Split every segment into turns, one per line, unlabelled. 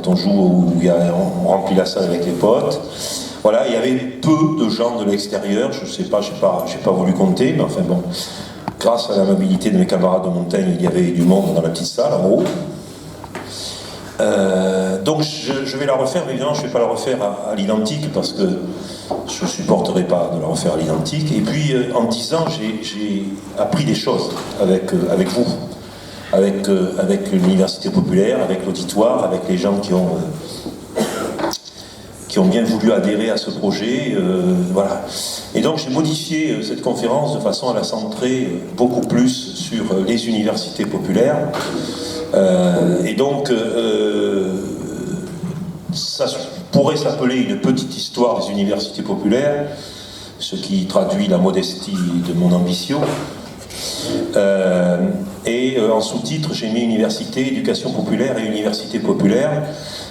quand on joue, où on remplit la salle avec les potes. Voilà, il y avait peu de gens de l'extérieur, je sais pas, j'ai pas voulu compter, mais enfin bon, grâce à l'amabilité de mes camarades de montagne, il y avait du monde dans la petite salle en haut. Donc je vais la refaire, mais évidemment je ne vais pas la refaire à l'identique parce que je ne supporterai pas de la refaire à l'identique. Et puis en 10 ans, j'ai appris des choses avec vous, avec l'université populaire, avec l'auditoire, avec les gens qui ont bien voulu adhérer à ce projet. Voilà. Et donc j'ai modifié cette conférence de façon à la centrer beaucoup plus sur les universités populaires. Et donc, ça pourrait s'appeler une petite histoire des universités populaires, ce qui traduit la modestie de mon ambition. Et en sous-titre, j'ai mis université, éducation populaire et université populaire.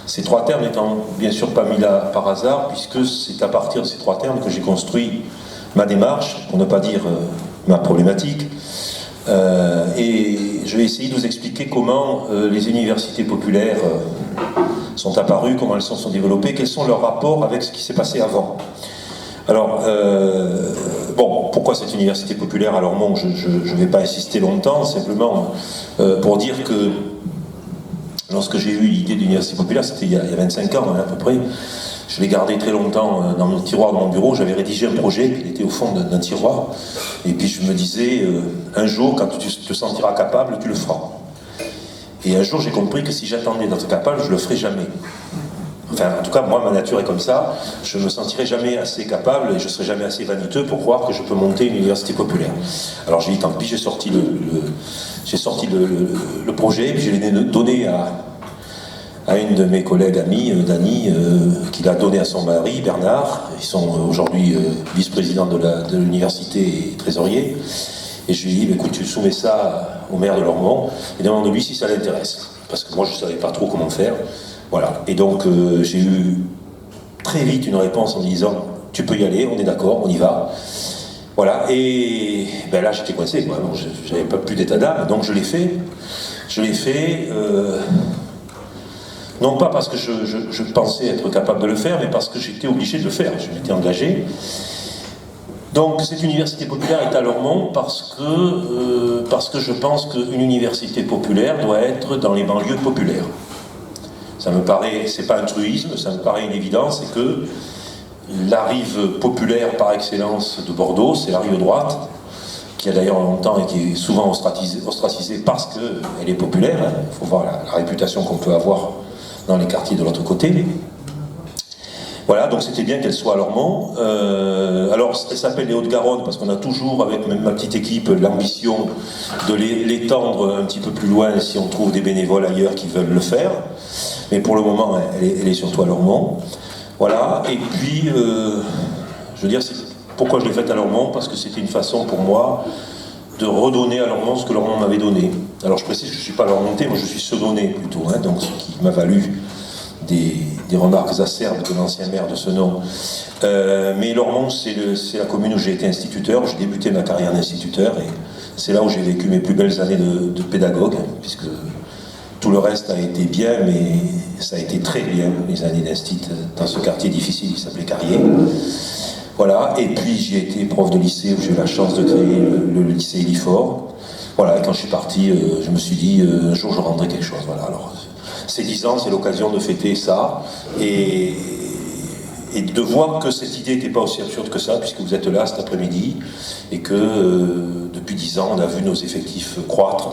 Ces trois termes n'étant bien sûr pas mis là par hasard, puisque c'est à partir de ces trois termes que j'ai construit ma démarche, pour ne pas dire ma problématique. Et je vais essayer de vous expliquer comment les universités populaires sont apparues, comment elles se sont développées, quels sont leurs rapports avec ce qui s'est passé avant. Alors, bon, pourquoi cette université populaire à Lormont? Je ne vais pas insister longtemps, simplement pour dire que lorsque j'ai eu l'idée d'université populaire, c'était il y a 25 ans hein, à peu près, je l'ai gardé très longtemps dans le tiroir de mon bureau. J'avais rédigé un projet qui était au fond d'un tiroir. Et puis je me disais, un jour, quand tu te sentiras capable, tu le feras. Et un jour, j'ai compris que si j'attendais d'être capable, je ne le ferais jamais. Enfin, en tout cas, moi, ma nature est comme ça. Je ne me sentirai jamais assez capable et je ne serai jamais assez vaniteux pour croire que je peux monter une université populaire. Alors j'ai dit, tant pis, j'ai sorti le projet, puis je l'ai donné à une de mes collègues amies, Dany, qui l'a donné à son mari, Bernard. Ils sont aujourd'hui vice-présidents de l'université et trésoriers. Et je lui ai dit, écoute, tu soumets ça au maire de Lormont et demande-lui si ça l'intéresse. Parce que moi, je ne savais pas trop comment faire. Voilà. Et donc, j'ai eu très vite une réponse en me disant, tu peux y aller, on est d'accord, on y va. Voilà. Et ben là, j'étais coincé, quoi. Je n'avais pas plus d'état d'âme, donc je l'ai fait. Je l'ai fait... non pas parce que je pensais être capable de le faire, mais parce que j'étais obligé de le faire, je m'étais engagé. Donc cette université populaire est à Lormont parce que je pense qu'une université populaire doit être dans les banlieues populaires. Ça me paraît, c'est pas un truisme, ça me paraît une évidence, c'est que la rive populaire par excellence de Bordeaux, c'est la rive droite, qui a d'ailleurs longtemps été souvent ostracisée parce qu'elle est populaire. Il faut voir la réputation qu'on peut avoir dans les quartiers de l'autre côté. Voilà, donc c'était bien qu'elle soit à Lormont. Alors, elle s'appelle les Hauts-de-Garonne parce qu'on a toujours, avec même ma petite équipe, l'ambition de l'étendre un petit peu plus loin si on trouve des bénévoles ailleurs qui veulent le faire. Mais pour le moment, elle est surtout à Lormont. Voilà, et puis, je veux dire, pourquoi je l'ai faite à Lormont? Parce que c'était une façon pour moi de redonner à Lormont ce que Lormont m'avait donné. Alors je précise que je ne suis pas Lormontais, moi je suis Sedonnais plutôt, hein, donc ce qui m'a valu des remarques acerbes de l'ancien maire de Senon. Mais Lormont, c'est la commune où j'ai été instituteur, j'ai débuté ma carrière d'instituteur, et c'est là où j'ai vécu mes plus belles années de pédagogue, hein, puisque tout le reste a été bien, mais ça a été très bien, les années d'instit dans ce quartier difficile qui s'appelait Carrier. Voilà, et puis j'ai été prof de lycée où j'ai eu la chance de créer le lycée Elifort. Voilà, et quand je suis parti, je me suis dit, un jour je rendrai quelque chose. Voilà, alors, ces 10 ans, c'est l'occasion de fêter ça, et de voir que cette idée n'était pas aussi absurde que ça, puisque vous êtes là cet après-midi, et que depuis 10 ans, on a vu nos effectifs croître,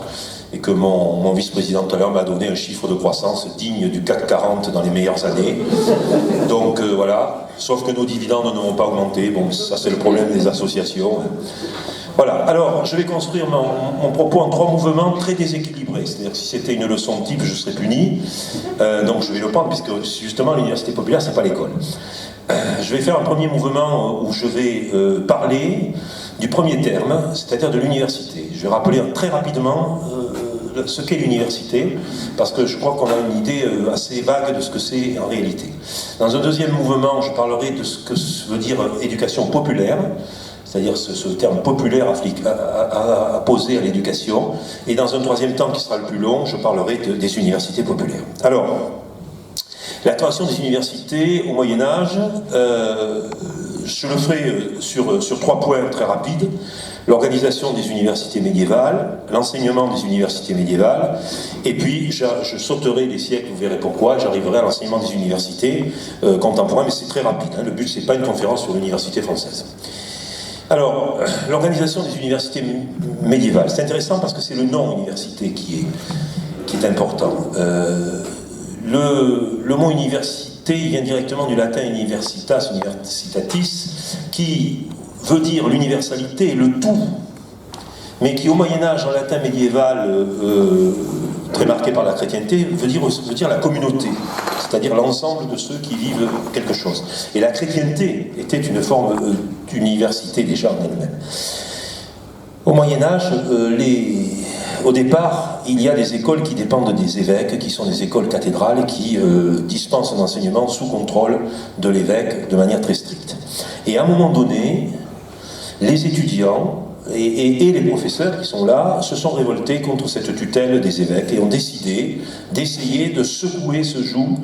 et que mon vice-président tout à l'heure m'a donné un chiffre de croissance digne du CAC 40 dans les meilleures années. Donc voilà, sauf que nos dividendes n'ont pas augmenté. Bon, ça c'est le problème des associations. Voilà, alors je vais construire mon propos en 3 mouvements très déséquilibrés. C'est-à-dire que si c'était une leçon de type, je serais puni. Donc je vais le prendre, puisque justement l'université populaire, c'est pas l'école. Je vais faire un premier mouvement où je vais parler du premier terme, c'est-à-dire de l'université. Je vais rappeler très rapidement ce qu'est l'université, parce que je crois qu'on a une idée assez vague de ce que c'est en réalité. Dans un deuxième mouvement, je parlerai de ce que veut dire éducation populaire, c'est-à-dire ce terme populaire à poser à l'éducation. Et dans un troisième temps, qui sera le plus long, je parlerai des universités populaires. Alors, La création des universités au Moyen-Âge, je le ferai sur 3 points très rapides. L'organisation des universités médiévales, l'enseignement des universités médiévales, et puis je sauterai des siècles, vous verrez pourquoi, j'arriverai à l'enseignement des universités contemporaines, mais c'est très rapide, hein. Le but, c'est pas une conférence sur l'université française. Alors, l'organisation des universités médiévales, c'est intéressant parce que c'est le nom université qui est important. Le mot université vient directement du latin universitas, universitatis, qui veut dire l'universalité, le tout, mais qui au Moyen-Âge, en latin médiéval, très marqué par la chrétienté, veut dire la communauté, c'est-à-dire l'ensemble de ceux qui vivent quelque chose. Et la chrétienté était une forme d'université déjà en elle-même. Au Moyen-Âge, au départ, il y a des écoles qui dépendent des évêques, qui sont des écoles cathédrales et qui dispensent un enseignement sous contrôle de l'évêque de manière très stricte. Et à un moment donné, les étudiants et les professeurs qui sont là se sont révoltés contre cette tutelle des évêques et ont décidé d'essayer de secouer ce joug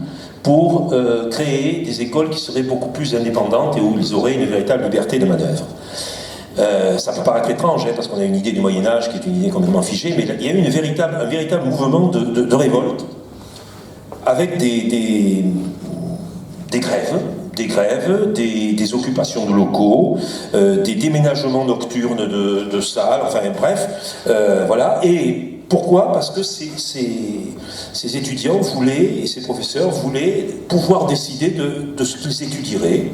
pour créer des écoles qui seraient beaucoup plus indépendantes et où ils auraient une véritable liberté de manœuvre. Ça peut paraître étrange, hein, parce qu'on a une idée du Moyen-Âge qui est une idée complètement figée, mais il y a eu un véritable mouvement de révolte avec des grèves, des occupations de locaux, des déménagements nocturnes de salles, enfin bref, voilà. Et pourquoi? Parce que ces étudiants voulaient, et ces professeurs voulaient pouvoir décider de ce qu'ils étudieraient,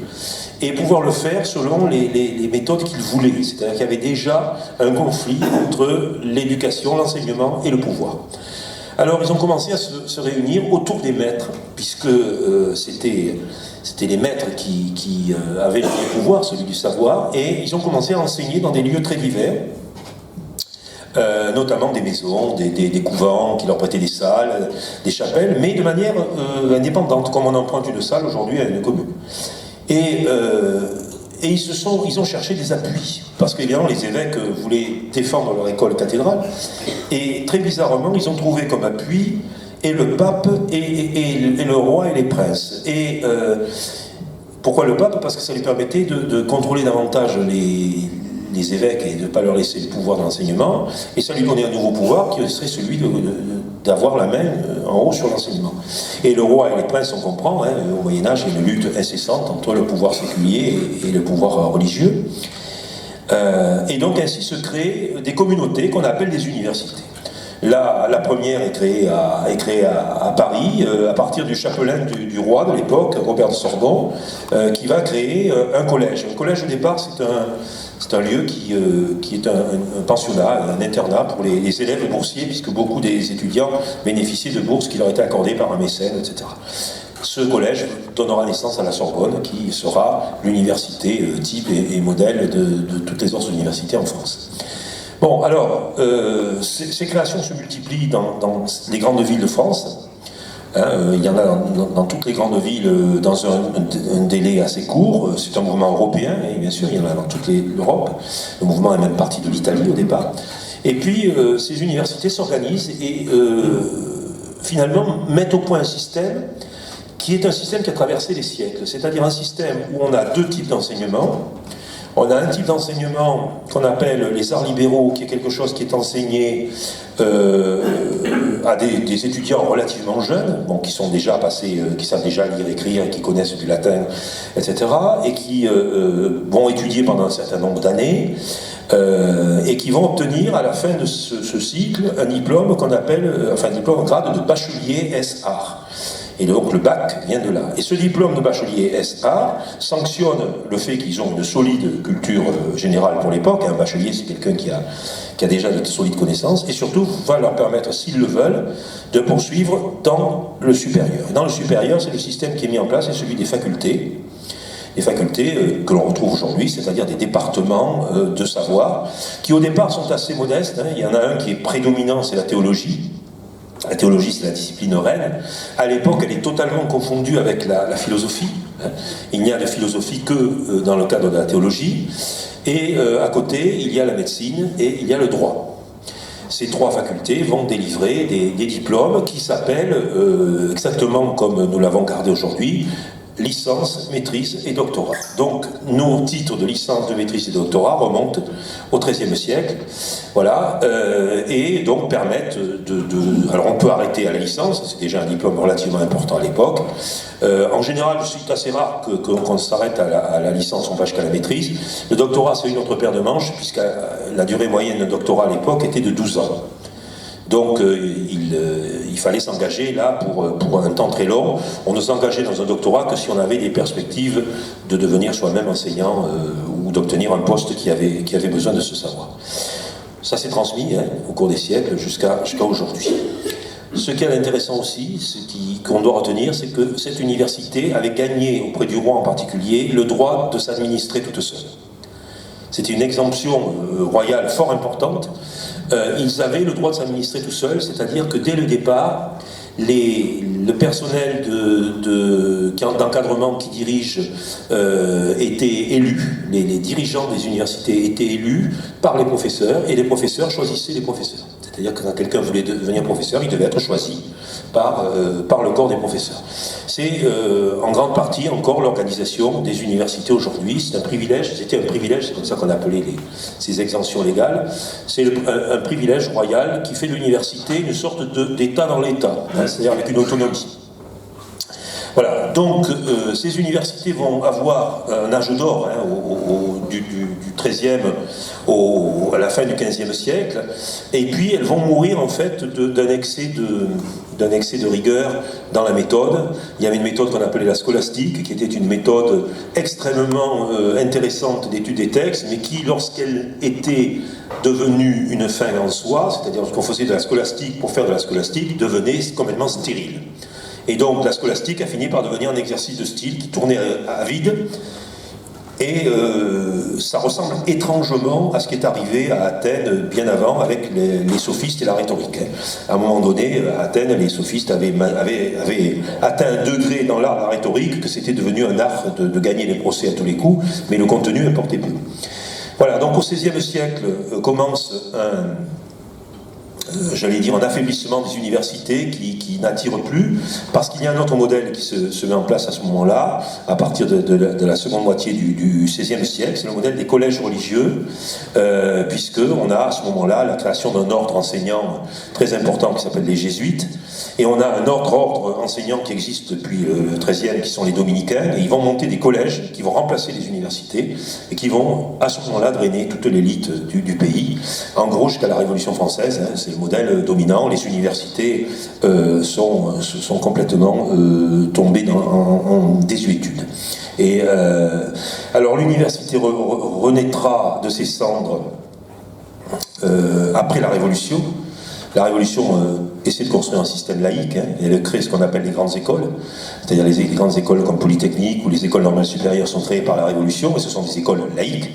et pouvoir le faire selon les méthodes qu'ils voulaient. C'est-à-dire qu'il y avait déjà un conflit entre l'éducation, l'enseignement et le pouvoir. Alors ils ont commencé à se réunir autour des maîtres, puisque c'était les maîtres qui avaient le pouvoir, celui du savoir, et ils ont commencé à enseigner dans des lieux très divers, notamment des maisons, des couvents qui leur prêtaient des salles, des chapelles, mais de manière indépendante, comme on emprunte une salle aujourd'hui à une commune. Et ils ont cherché des appuis, parce qu'évidemment les évêques voulaient défendre leur école cathédrale, et très bizarrement ils ont trouvé comme appui et le pape et le roi et les princes. Et pourquoi le pape? Parce que ça lui permettait de contrôler davantage les évêques et de ne pas leur laisser le pouvoir de l'enseignement, et ça lui donnait un nouveau pouvoir qui serait celui d'avoir la main en haut sur l'enseignement. Et le roi et les princes, on comprend, hein, au Moyen-Âge, il y a une lutte incessante entre le pouvoir séculier et le pouvoir religieux. Et donc ainsi se créent des communautés qu'on appelle des universités. La première est créée à Paris, à partir du chapelain du roi de l'époque, Robert de Sorbonne, qui va créer un collège. Un collège, au départ, c'est un lieu qui est un pensionnat, un internat pour les élèves boursiers, puisque beaucoup des étudiants bénéficiaient de bourses qui leur étaient accordées par un mécène, etc. Ce collège donnera naissance à la Sorbonne, qui sera l'université type et modèle de toutes les autres universités en France. Bon, alors, ces créations se multiplient dans les grandes villes de France. Il y en a dans toutes les grandes villes dans un délai assez court. C'est un mouvement européen, et bien sûr, il y en a dans toute l'Europe. Le mouvement est même parti de l'Italie au départ. Et puis, ces universités s'organisent et finalement mettent au point un système qui est un système qui a traversé les siècles. C'est-à-dire un système où on a 2 types d'enseignement. On a un type d'enseignement qu'on appelle les arts libéraux, qui est quelque chose qui est enseigné à des étudiants relativement jeunes, bon, qui sont déjà passés, qui savent déjà lire, écrire, qui connaissent du latin, etc., et qui vont étudier pendant un certain nombre d'années, et qui vont obtenir à la fin de ce cycle un diplôme qu'on appelle, un diplôme en grade de bachelier S.A. Et donc le bac vient de là. Et ce diplôme de bachelier S.A. sanctionne le fait qu'ils ont une solide culture générale pour l'époque. Un bachelier, c'est quelqu'un qui a déjà de solides connaissances, et surtout va leur permettre, s'ils le veulent, de poursuivre dans le supérieur. Et dans le supérieur, c'est le système qui est mis en place, c'est celui des facultés. Les facultés que l'on retrouve aujourd'hui, c'est-à-dire des départements de savoir, qui au départ sont assez modestes. Hein. Il y en a un qui est prédominant, c'est la théologie. La théologie, c'est la discipline reine. À l'époque, elle est totalement confondue avec la philosophie. Il n'y a de philosophie que dans le cadre de la théologie. Et à côté, il y a la médecine et il y a le droit. Ces 3 facultés vont délivrer des diplômes qui s'appellent, exactement comme nous l'avons gardé aujourd'hui, licence, maîtrise et doctorat. Donc nos titres de licence, de maîtrise et de doctorat remontent au XIIIe siècle, voilà, et donc permettent alors on peut arrêter à la licence, c'est déjà un diplôme relativement important à l'époque. En général, c'est assez rare qu'on s'arrête à la licence, on va jusqu'à la maîtrise. Le doctorat, c'est une autre paire de manches, puisque la durée moyenne d'un doctorat à l'époque était de 12 ans. Donc il fallait s'engager là pour un temps très long. On ne s'engageait dans un doctorat que si on avait des perspectives de devenir soi-même enseignant ou d'obtenir un poste qui avait besoin de ce savoir. Ça s'est transmis au cours des siècles jusqu'à aujourd'hui. Ce qui est intéressant aussi, qu'on doit retenir, c'est que cette université avait gagné auprès du roi en particulier le droit de s'administrer toute seule. C'était une exemption royale fort importante. Ils avaient le droit de s'administrer tout seuls, c'est-à-dire que dès le départ, le personnel d'encadrement qui dirige était élu. Les dirigeants des universités étaient élus par les professeurs, et les professeurs choisissaient les professeurs. C'est-à-dire que quand quelqu'un voulait devenir professeur, il devait être choisi par le corps des professeurs. C'est en grande partie encore l'organisation des universités aujourd'hui. C'est un privilège, c'était un privilège, c'est comme ça qu'on appelait ces exemptions légales. C'est un privilège royal qui fait de l'université une sorte d'État dans l'État, c'est-à-dire avec une autonomie. Voilà, donc ces universités vont avoir un âge d'or du XIIIe à la fin du XVe siècle, et puis elles vont mourir en fait d'un excès de rigueur dans la méthode. Il y avait une méthode qu'on appelait la scolastique, qui était une méthode extrêmement intéressante d'étude des textes, mais qui, lorsqu'elle était devenue une fin en soi, c'est-à-dire lorsqu'on faisait de la scolastique pour faire de la scolastique, devenait complètement stérile. Et donc la scolastique a fini par devenir un exercice de style qui tournait à vide, et ça ressemble étrangement à ce qui est arrivé à Athènes bien avant avec les sophistes et la rhétorique. À un moment donné, à Athènes, les sophistes avaient atteint un degré dans l'art de la rhétorique que c'était devenu un art de gagner les procès à tous les coups, mais le contenu importait peu. Voilà, donc au XVIe siècle commence j'allais dire, un affaiblissement des universités qui n'attire plus, parce qu'il y a un autre modèle qui se met en place à ce moment-là, à partir de la seconde moitié du XVIe siècle, c'est le modèle des collèges religieux, puisqu'on a à ce moment-là la création d'un ordre enseignant très important qui s'appelle les jésuites, et on a un autre ordre enseignant qui existe depuis le XIIIe, qui sont les dominicains, et ils vont monter des collèges qui vont remplacer les universités, et qui vont à ce moment-là drainer toute l'élite du pays, en gros jusqu'à la Révolution française, c'est le modèle dominant. Les universités sont complètement tombées en désuétude. Et alors l'université renaîtra de ses cendres après la Révolution. La Révolution essaie de construire un système laïque, et elle crée ce qu'on appelle les grandes écoles, c'est-à-dire les grandes écoles comme Polytechnique ou les écoles normales supérieures sont créées par la Révolution, et ce sont des écoles laïques.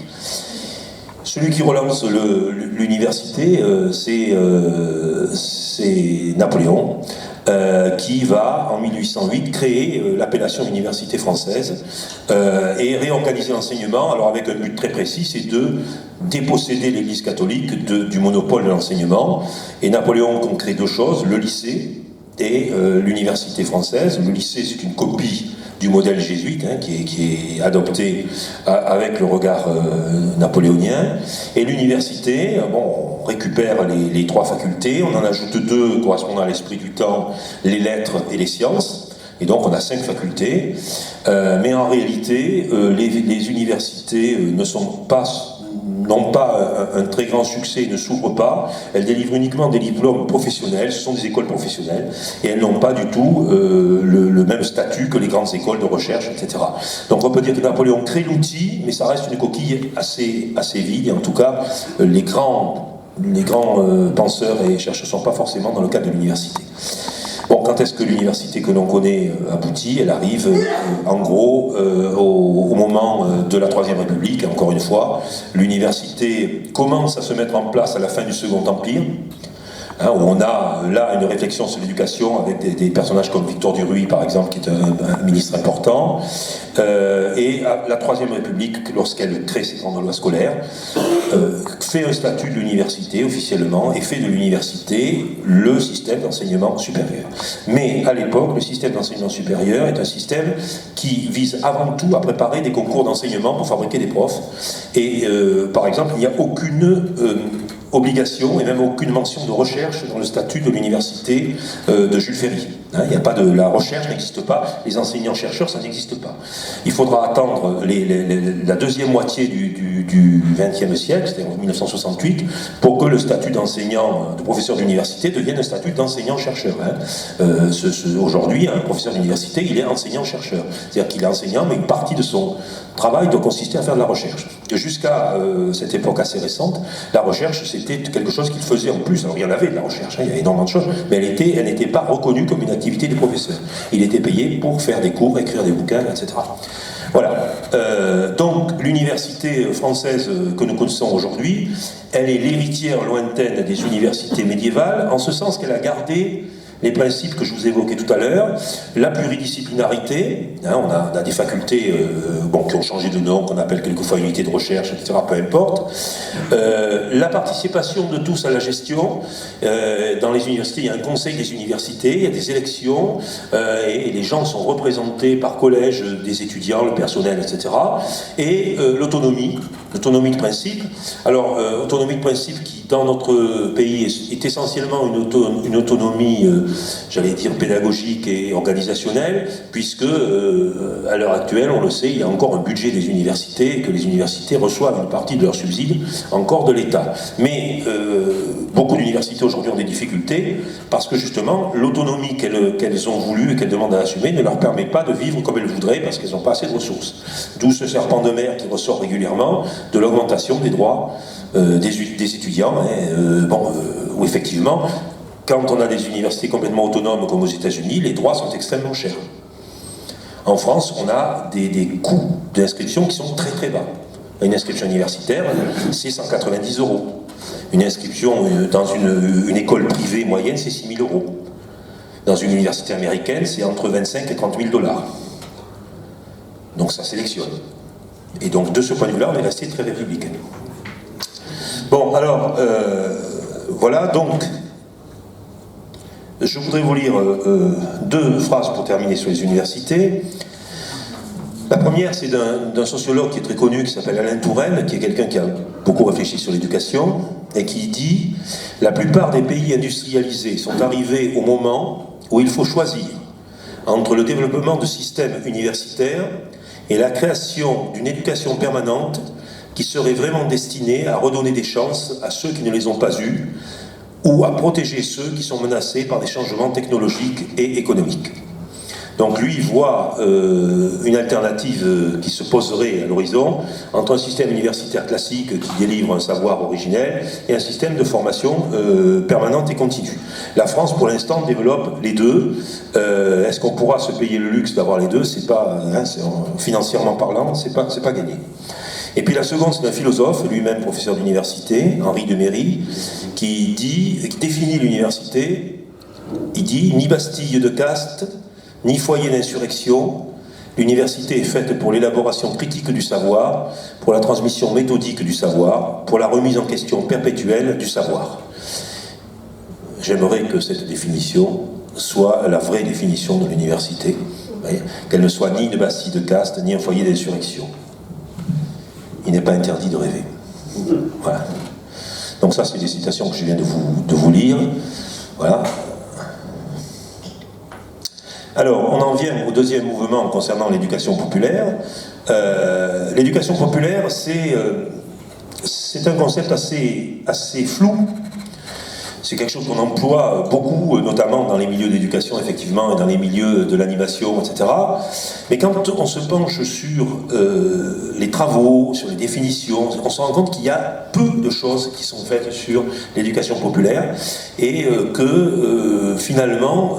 Celui qui relance l'université, c'est Napoléon, qui va, en 1808, créer l'appellation Université française et réorganiser l'enseignement, alors avec un but très précis, c'est de déposséder l'Église catholique du monopole de l'enseignement. Et Napoléon crée 2 choses, le lycée et l'université française. Le lycée, c'est une copie du modèle jésuite, qui est adopté avec le regard napoléonien. Et l'université, on récupère les 3 facultés, on en ajoute 2 correspondant à l'esprit du temps, les lettres et les sciences. Et donc on a 5 facultés. Mais en réalité, les universités n'ont pas un très grand succès, ne s'ouvrent pas, elles délivrent uniquement des diplômes professionnels, ce sont des écoles professionnelles, et elles n'ont pas du tout le même statut que les grandes écoles de recherche, etc. Donc on peut dire que Napoléon crée l'outil, mais ça reste une coquille assez vide, et en tout cas, les grands penseurs et chercheurs ne sont pas forcément dans le cadre de l'université. Bon, quand est-ce que l'université que l'on connaît aboutit? Elle arrive en gros au moment de la Troisième République. Encore une fois, l'université commence à se mettre en place à la fin du Second Empire. hein, où on a là une réflexion sur l'éducation avec des personnages comme Victor Duruy, par exemple, qui est un ministre important, et la Troisième République, lorsqu'elle crée ses grandes lois scolaires, fait un statut de l'université officiellement et fait de l'université le système d'enseignement supérieur. Mais à l'époque, le système d'enseignement supérieur est un système qui vise avant tout à préparer des concours d'enseignement pour fabriquer des profs. Et par exemple, il n'y a aucune obligation et même aucune mention de recherche dans le statut de l'université de Jules Ferry. Hein, il n'y a pas de, la recherche n'existe pas, les enseignants-chercheurs, ça n'existe pas. Il faudra attendre la deuxième moitié du XXe siècle, c'est-à-dire en 1968, pour que le statut d'enseignant, de professeur d'université devienne un statut d'enseignant-chercheur. Hein. Aujourd'hui, un professeur d'université, il est enseignant-chercheur. C'est-à-dire qu'il est enseignant, mais une partie de son travail doit consister à faire de la recherche. Jusqu'à cette époque assez récente, la recherche, c'était quelque chose qu'il faisait en plus. Alors il y en avait de la recherche, hein, il y avait énormément de choses, mais elle n'était pas reconnue comme une activité des professeurs. Il était payé pour faire des cours, écrire des bouquins, etc. Voilà. Donc l'université française que nous connaissons aujourd'hui, elle est l'héritière lointaine des universités médiévales, en ce sens qu'elle a gardé les principes que je vous évoquais tout à l'heure, la pluridisciplinarité, hein, on a des facultés qui ont changé de nom, qu'on appelle quelquefois unités de recherche, etc., peu importe. La participation de tous à la gestion, dans les universités, il y a un conseil des universités, il y a des élections, et les gens sont représentés par collège des étudiants, le personnel, etc. Et l'autonomie de principe. Alors, autonomie de principe qui, dans notre pays, est essentiellement une autonomie, j'allais dire, pédagogique et organisationnelle, puisque, à l'heure actuelle, on le sait, il y a encore un budget des universités, et que les universités reçoivent une partie de leurs subsides encore de l'État. Mais beaucoup d'universités aujourd'hui ont des difficultés, parce que justement, l'autonomie qu'elles ont voulu et qu'elles demandent à assumer ne leur permet pas de vivre comme elles voudraient, parce qu'elles n'ont pas assez de ressources. D'où ce serpent de mer qui ressort régulièrement, de l'augmentation des droits des étudiants, hein, où effectivement, quand on a des universités complètement autonomes comme aux États-Unis, les droits sont extrêmement chers. En France, on a des coûts d'inscription qui sont très très bas. Une inscription universitaire, c'est 190 €. Une inscription dans une école privée moyenne, c'est 6 000 €. Dans une université américaine, c'est entre 25 et 30 000 $. Donc ça sélectionne. Et donc de ce point de vue-là, on est resté très républicain. Bon, alors, voilà, donc, je voudrais vous lire deux phrases pour terminer sur les universités. La première, c'est d'un sociologue qui est très connu, qui s'appelle Alain Touraine, qui est quelqu'un qui a beaucoup réfléchi sur l'éducation, et qui dit « La plupart des pays industrialisés sont arrivés au moment où il faut choisir entre le développement de systèmes universitaires et la création d'une éducation permanente qui serait vraiment destinée à redonner des chances à ceux qui ne les ont pas eues ou à protéger ceux qui sont menacés par des changements technologiques et économiques. » Donc lui, il voit une alternative qui se poserait à l'horizon entre un système universitaire classique qui délivre un savoir originel et un système de formation permanente et continue. La France, pour l'instant, développe les deux. Est-ce qu'on pourra se payer le luxe d'avoir les deux? C'est pas, hein, financièrement parlant, c'est pas gagné. Et puis la seconde, c'est un philosophe, lui-même professeur d'université, Henri de Méry, qui définit l'université. Il dit « Ni Bastille de caste, ni foyer d'insurrection, l'université est faite pour l'élaboration critique du savoir, pour la transmission méthodique du savoir, pour la remise en question perpétuelle du savoir. » J'aimerais que cette définition soit la vraie définition de l'université, qu'elle ne soit ni une Bastille de caste, ni un foyer d'insurrection. Il n'est pas interdit de rêver. Voilà. Donc ça, c'est des citations que je viens de vous lire. Voilà. Alors, on en vient au deuxième mouvement concernant l'éducation populaire. L'éducation populaire, c'est un concept assez flou. C'est quelque chose qu'on emploie beaucoup, notamment dans les milieux d'éducation, effectivement, et dans les milieux de l'animation, etc. Mais quand on se penche sur les travaux, sur les définitions, on se rend compte qu'il y a peu de choses qui sont faites sur l'éducation populaire, et que finalement,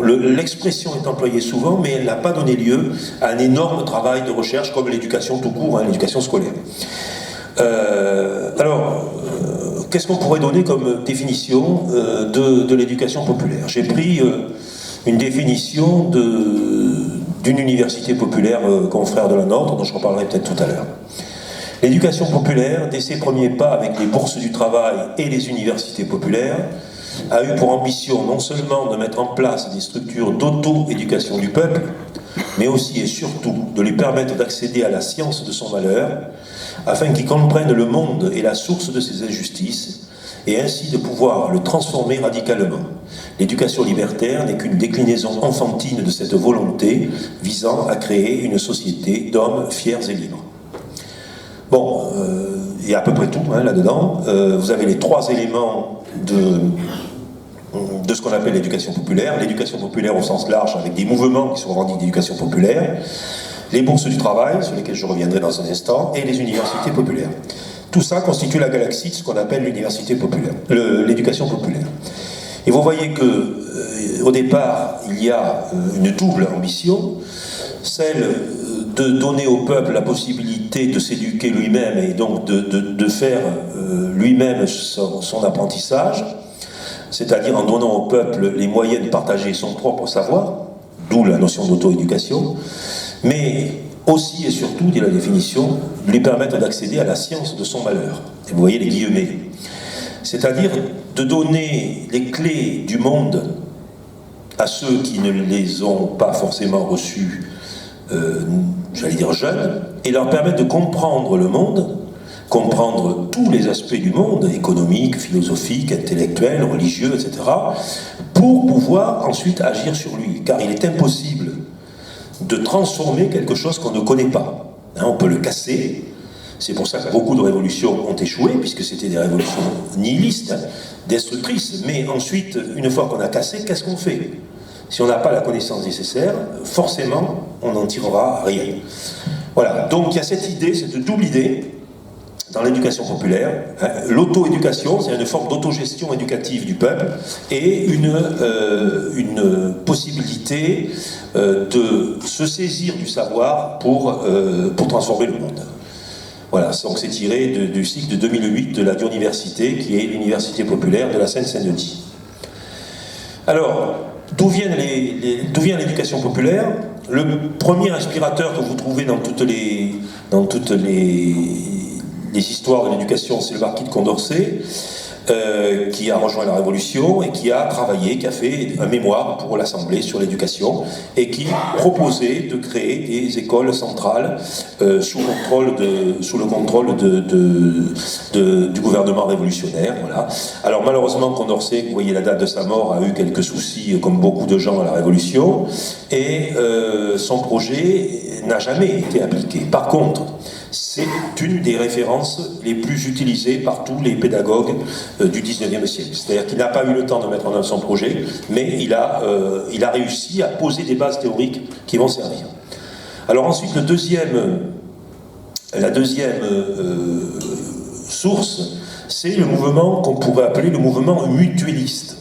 l'expression est employée souvent, mais elle n'a pas donné lieu à un énorme travail de recherche comme l'éducation tout court, hein, l'éducation scolaire. Alors, qu'est-ce qu'on pourrait donner comme définition de l'éducation populaire? J'ai pris une définition d'une université populaire confrère de la nôtre, dont je reparlerai peut-être tout à l'heure. L'éducation populaire, dès ses premiers pas avec les bourses du travail et les universités populaires, a eu pour ambition non seulement de mettre en place des structures d'auto-éducation du peuple, mais aussi et surtout de lui permettre d'accéder à la science de son malheur, afin qu'il comprenne le monde et la source de ses injustices, et ainsi de pouvoir le transformer radicalement. L'éducation libertaire n'est qu'une déclinaison enfantine de cette volonté visant à créer une société d'hommes fiers et libres. Bon, il y a à peu près tout là-dedans. Vous avez les trois éléments de ce qu'on appelle l'éducation populaire. L'éducation populaire au sens large, avec des mouvements qui se revendiquent d'éducation populaire, les bourses du travail, sur lesquelles je reviendrai dans un instant, et les universités populaires. Tout ça constitue la galaxie de ce qu'on appelle l'université populaire, l'éducation populaire. Et vous voyez que, au départ, il y a une double ambition, celle de donner au peuple la possibilité de s'éduquer lui-même et donc de faire lui-même son apprentissage, c'est-à-dire en donnant au peuple les moyens de partager son propre savoir, d'où la notion d'auto-éducation, mais aussi et surtout, dit la définition, de lui permettre d'accéder à la science de son malheur. Et vous voyez les guillemets. C'est-à-dire de donner les clés du monde à ceux qui ne les ont pas forcément reçues, j'allais dire jeunes, et leur permettre de comprendre le monde, comprendre tous les aspects du monde, économique, philosophique, intellectuel, religieux, etc., pour pouvoir ensuite agir sur lui. Car il est impossible de transformer quelque chose qu'on ne connaît pas. On peut le casser. C'est pour ça que beaucoup de révolutions ont échoué, puisque c'était des révolutions nihilistes, destructrices. Mais ensuite, une fois qu'on a cassé, qu'est-ce qu'on fait? Si on n'a pas la connaissance nécessaire, forcément, on n'en tirera rien. Voilà, donc il y a cette idée, cette double idée, dans l'éducation populaire. L'auto-éducation, c'est une forme d'autogestion éducative du peuple, et une possibilité de se saisir du savoir pour transformer le monde. Voilà, donc c'est tiré du cycle de 2008 de la Université, qui est l'université populaire de la Seine-Saint-Denis. Alors, d'où vient l'éducation populaire? Le premier inspirateur que vous trouvez dans toutes les histoires de l'éducation, c'est le marquis de Condorcet, qui a rejoint la Révolution et qui a travaillé, qui a fait un mémoire pour l'Assemblée sur l'éducation et qui proposait de créer des écoles centrales sous le contrôle du gouvernement révolutionnaire. Voilà. Alors malheureusement, Condorcet, vous voyez la date de sa mort, a eu quelques soucis, comme beaucoup de gens à la Révolution, et son projet n'a jamais été appliqué. Par contre, c'est une des références les plus utilisées par tous les pédagogues du 19e siècle. C'est-à-dire qu'il n'a pas eu le temps de mettre en œuvre son projet, mais il a réussi à poser des bases théoriques qui vont servir. Alors ensuite, la deuxième source, c'est le mouvement qu'on pourrait appeler le mouvement mutualiste.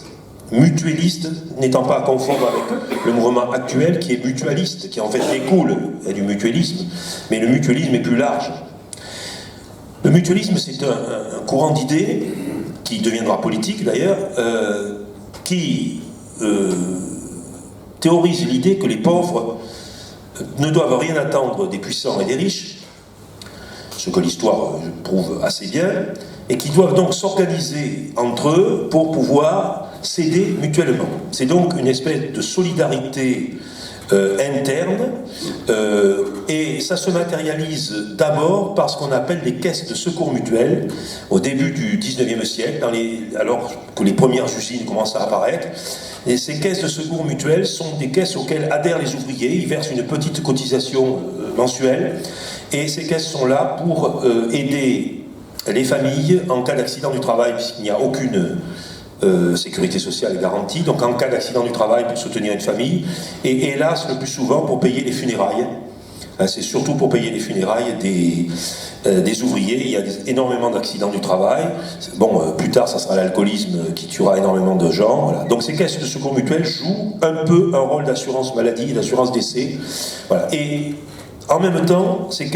Mutualiste n'étant pas à confondre avec le mouvement actuel qui est mutualiste, qui en fait découle du mutualisme, mais le mutualisme est plus large. Le mutualisme, c'est un courant d'idées qui deviendra politique d'ailleurs, qui théorise l'idée que les pauvres ne doivent rien attendre des puissants et des riches, ce que l'histoire prouve assez bien, et qui doivent donc s'organiser entre eux pour pouvoir s'aider mutuellement. C'est donc une espèce de solidarité interne, et ça se matérialise d'abord par ce qu'on appelle des caisses de secours mutuels au début du 19e siècle, alors que les premières usines commencent à apparaître. Et ces caisses de secours mutuels sont des caisses auxquelles adhèrent les ouvriers, ils versent une petite cotisation mensuelle, et ces caisses sont là pour aider les familles en cas d'accident du travail, puisqu'il n'y a aucune sécurité sociale garantie, donc en cas d'accident du travail pour soutenir une famille, et hélas le plus souvent pour payer les funérailles. C'est surtout pour payer les funérailles des ouvriers. Il y a énormément d'accidents du travail. Bon, plus tard ça sera l'alcoolisme qui tuera énormément de gens. Voilà. Donc ces caisses de secours mutuels jouent un peu un rôle d'assurance maladie, d'assurance décès. Voilà. Et en même temps, ces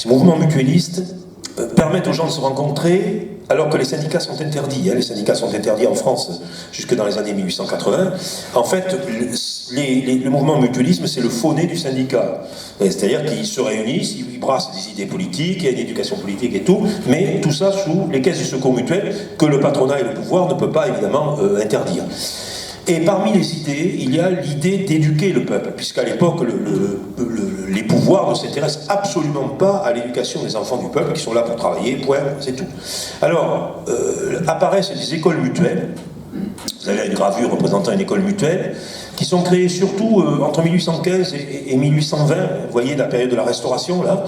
mouvements mutualistes permettent aux gens de se rencontrer alors que les syndicats sont interdits. Les syndicats sont interdits en France jusque dans les années 1880. En fait, le mouvement mutualisme, c'est le faux nez du syndicat. C'est-à-dire qu'ils se réunissent, ils brassent des idées politiques, il y a une éducation politique et tout, mais tout ça sous les caisses du secours mutuel que le patronat et le pouvoir ne peuvent pas évidemment interdire. Et parmi les idées, il y a l'idée d'éduquer le peuple, puisqu'à l'époque, les pouvoirs ne s'intéressent absolument pas à l'éducation des enfants du peuple, qui sont là pour travailler, point, c'est tout. Alors, apparaissent des écoles mutuelles. Vous avez une gravure représentant une école mutuelle, qui sont créées surtout entre 1815 et 1820, vous voyez la période de la Restauration, là.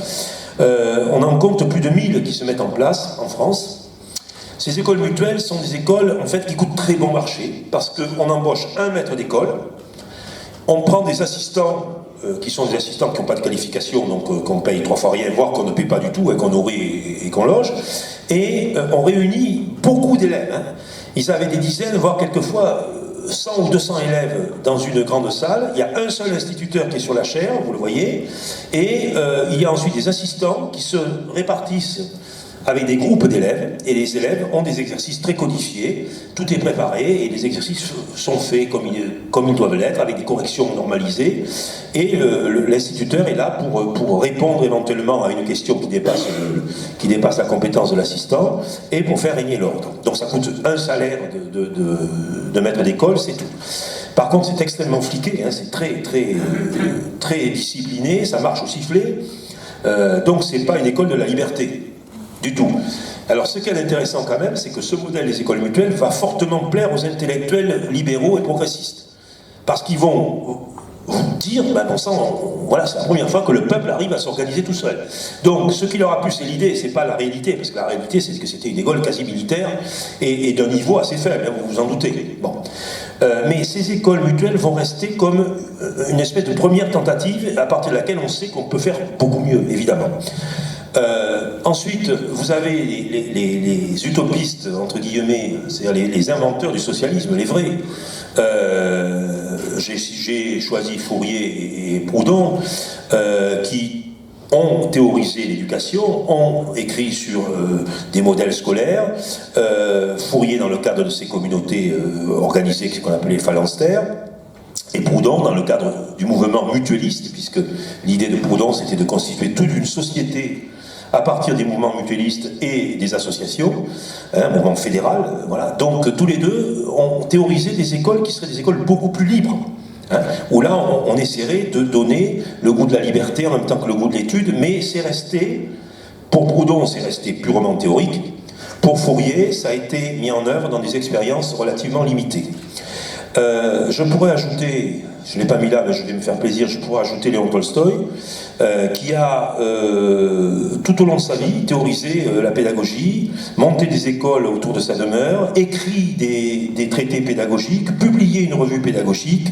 On en compte plus de 1000 qui se mettent en place en France. Ces écoles mutuelles sont des écoles en fait qui coûtent très bon marché parce qu'on embauche un maître d'école, on prend des assistants qui sont des assistants qui n'ont pas de qualification, donc qu'on paye 3 fois rien, voire qu'on ne paye pas du tout et qu'on nourrit et qu'on loge, et on réunit beaucoup d'élèves. Hein. Ils avaient des dizaines, voire quelquefois 100 ou 200 élèves dans une grande salle. Il y a un seul instituteur qui est sur la chaire, vous le voyez, et il y a ensuite des assistants qui se répartissent avec des groupes d'élèves, et les élèves ont des exercices très codifiés, tout est préparé, et les exercices sont faits comme ils doivent l'être, avec des corrections normalisées, et l'instituteur est là pour répondre éventuellement à une question qui dépasse la compétence de l'assistant, et pour faire régner l'ordre. Donc ça coûte un salaire de maître d'école, c'est tout. Par contre, c'est extrêmement fliqué, hein, c'est très discipliné, ça marche au sifflet, donc c'est pas une école de la liberté. Du tout. Alors ce qui est intéressant quand même, c'est que ce modèle des écoles mutuelles va fortement plaire aux intellectuels libéraux et progressistes. Parce qu'ils vont vous dire, ben bon sang, voilà, c'est la première fois que le peuple arrive à s'organiser tout seul. Donc ce qui leur a plu, c'est l'idée, c'est pas la réalité, parce que la réalité, c'est que c'était une école quasi militaire et d'un niveau assez faible, hein, vous vous en doutez. Bon. Mais ces écoles mutuelles vont rester comme une espèce de première tentative à partir de laquelle on sait qu'on peut faire beaucoup mieux, évidemment. Ensuite, vous avez les utopistes, entre guillemets, c'est-à-dire les inventeurs du socialisme, les vrais. J'ai choisi Fourier et Proudhon, qui ont théorisé l'éducation, ont écrit sur des modèles scolaires. Fourier dans le cadre de ces communautés organisées, ce qu'on appelait les phalanstères. Et Proudhon dans le cadre du mouvement mutualiste, puisque l'idée de Proudhon c'était de constituer toute une société à partir des mouvements mutualistes et des associations, un mouvement fédéral, voilà. Donc tous les deux ont théorisé des écoles qui seraient des écoles beaucoup plus libres, hein, où là on essaierait de donner le goût de la liberté en même temps que le goût de l'étude, mais c'est resté, pour Proudhon c'est resté purement théorique, pour Fourier ça a été mis en œuvre dans des expériences relativement limitées. Je pourrais ajouter, je ne l'ai pas mis là mais je vais me faire plaisir, je pourrais ajouter Léon Tolstoï, qui a tout au long de sa vie théorisé la pédagogie, monté des écoles autour de sa demeure, écrit des traités pédagogiques, publié une revue pédagogique,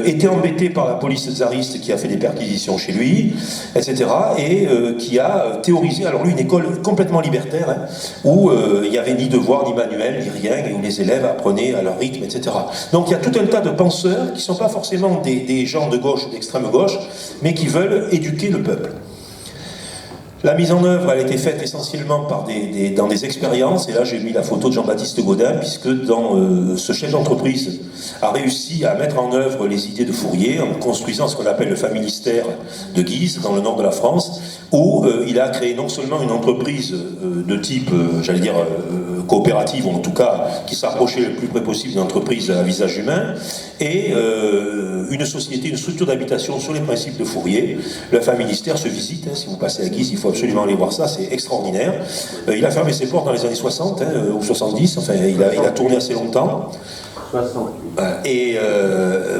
était embêté par la police tsariste qui a fait des perquisitions chez lui, etc. et qui a théorisé, alors lui une école complètement libertaire, hein, où il n'y avait ni devoir, ni manuel, ni rien, et où les élèves apprenaient à leur rythme, etc. Donc il y a tout un tas de penseurs qui ne sont pas forcément des gens de gauche ou d'extrême gauche, mais qui veulent éduquer le peuple. La mise en œuvre, elle a été faite essentiellement dans des expériences, et là j'ai mis la photo de Jean-Baptiste Gaudin, puisque ce chef d'entreprise a réussi à mettre en œuvre les idées de Fourier en construisant ce qu'on appelle le familistère de Guise, dans le nord de la France, où il a créé non seulement une entreprise de type, j'allais dire, coopérative, ou en tout cas qui s'approchait le plus près possible d'une entreprise à visage humain, et une société, une structure d'habitation sur les principes de Fourier. Le familistère se visite, hein, si vous passez à Guise, il faut absolument aller voir ça, c'est extraordinaire. Il a fermé ses portes dans les années 60, hein, ou 70, enfin il a tourné assez longtemps.
60.
Et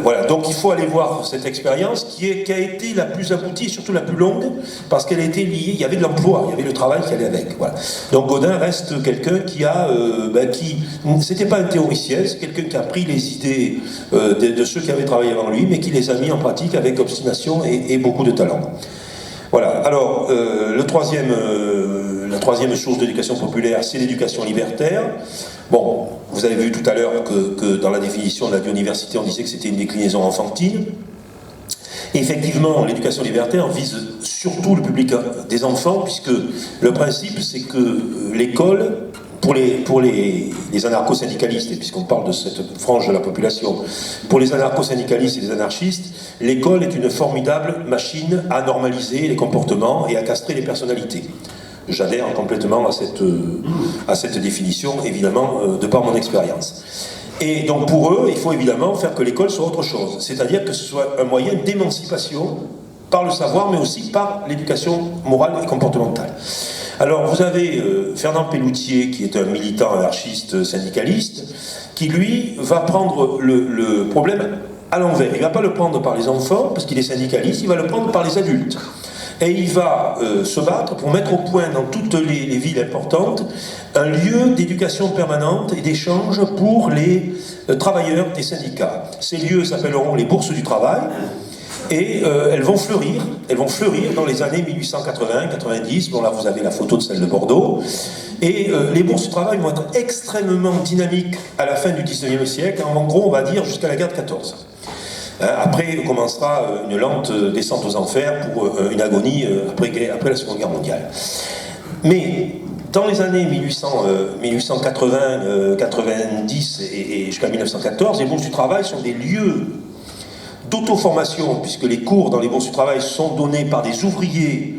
voilà, donc il faut aller voir cette expérience qui a été la plus aboutie, surtout la plus longue, parce qu'elle a été liée, il y avait de l'emploi, il y avait le travail qui allait avec. Voilà. Donc Gaudin reste quelqu'un qui c'était pas un théoricien, c'est quelqu'un qui a pris les idées de ceux qui avaient travaillé avant lui, mais qui les a mis en pratique avec obstination et beaucoup de talent. Voilà, alors la troisième source d'éducation populaire, c'est l'éducation libertaire. Bon, vous avez vu tout à l'heure que dans la définition de la biodiversité, on disait que c'était une déclinaison enfantine. Effectivement, l'éducation libertaire vise surtout le public des enfants, puisque le principe, c'est que l'école, pour les anarcho-syndicalistes, et puisqu'on parle de cette frange de la population, pour les anarcho-syndicalistes et les anarchistes, l'école est une formidable machine à normaliser les comportements et à castrer les personnalités. J'adhère complètement à cette définition, évidemment, de par mon expérience. Et donc pour eux, il faut évidemment faire que l'école soit autre chose, c'est-à-dire que ce soit un moyen d'émancipation par le savoir, mais aussi par l'éducation morale et comportementale. Alors vous avez Fernand Pelloutier, qui est un militant anarchiste syndicaliste, qui lui va prendre le problème à l'envers. Il ne va pas le prendre par les enfants, parce qu'il est syndicaliste, il va le prendre par les adultes. Et il va se battre pour mettre au point dans toutes les villes importantes un lieu d'éducation permanente et d'échange pour les travailleurs des syndicats. Ces lieux s'appelleront les bourses du travail et elles vont fleurir dans les années 1880-90. Bon là vous avez la photo de celle de Bordeaux. Et les bourses du travail vont être extrêmement dynamiques à la fin du 19e siècle, en gros on va dire jusqu'à la guerre de 14. Après commencera une lente descente aux enfers pour une agonie après la Seconde Guerre mondiale. Mais dans les années 1880, 90 et jusqu'à 1914, les bourses du travail sont des lieux d'auto-formation, puisque les cours dans les bourses du travail sont donnés par des ouvriers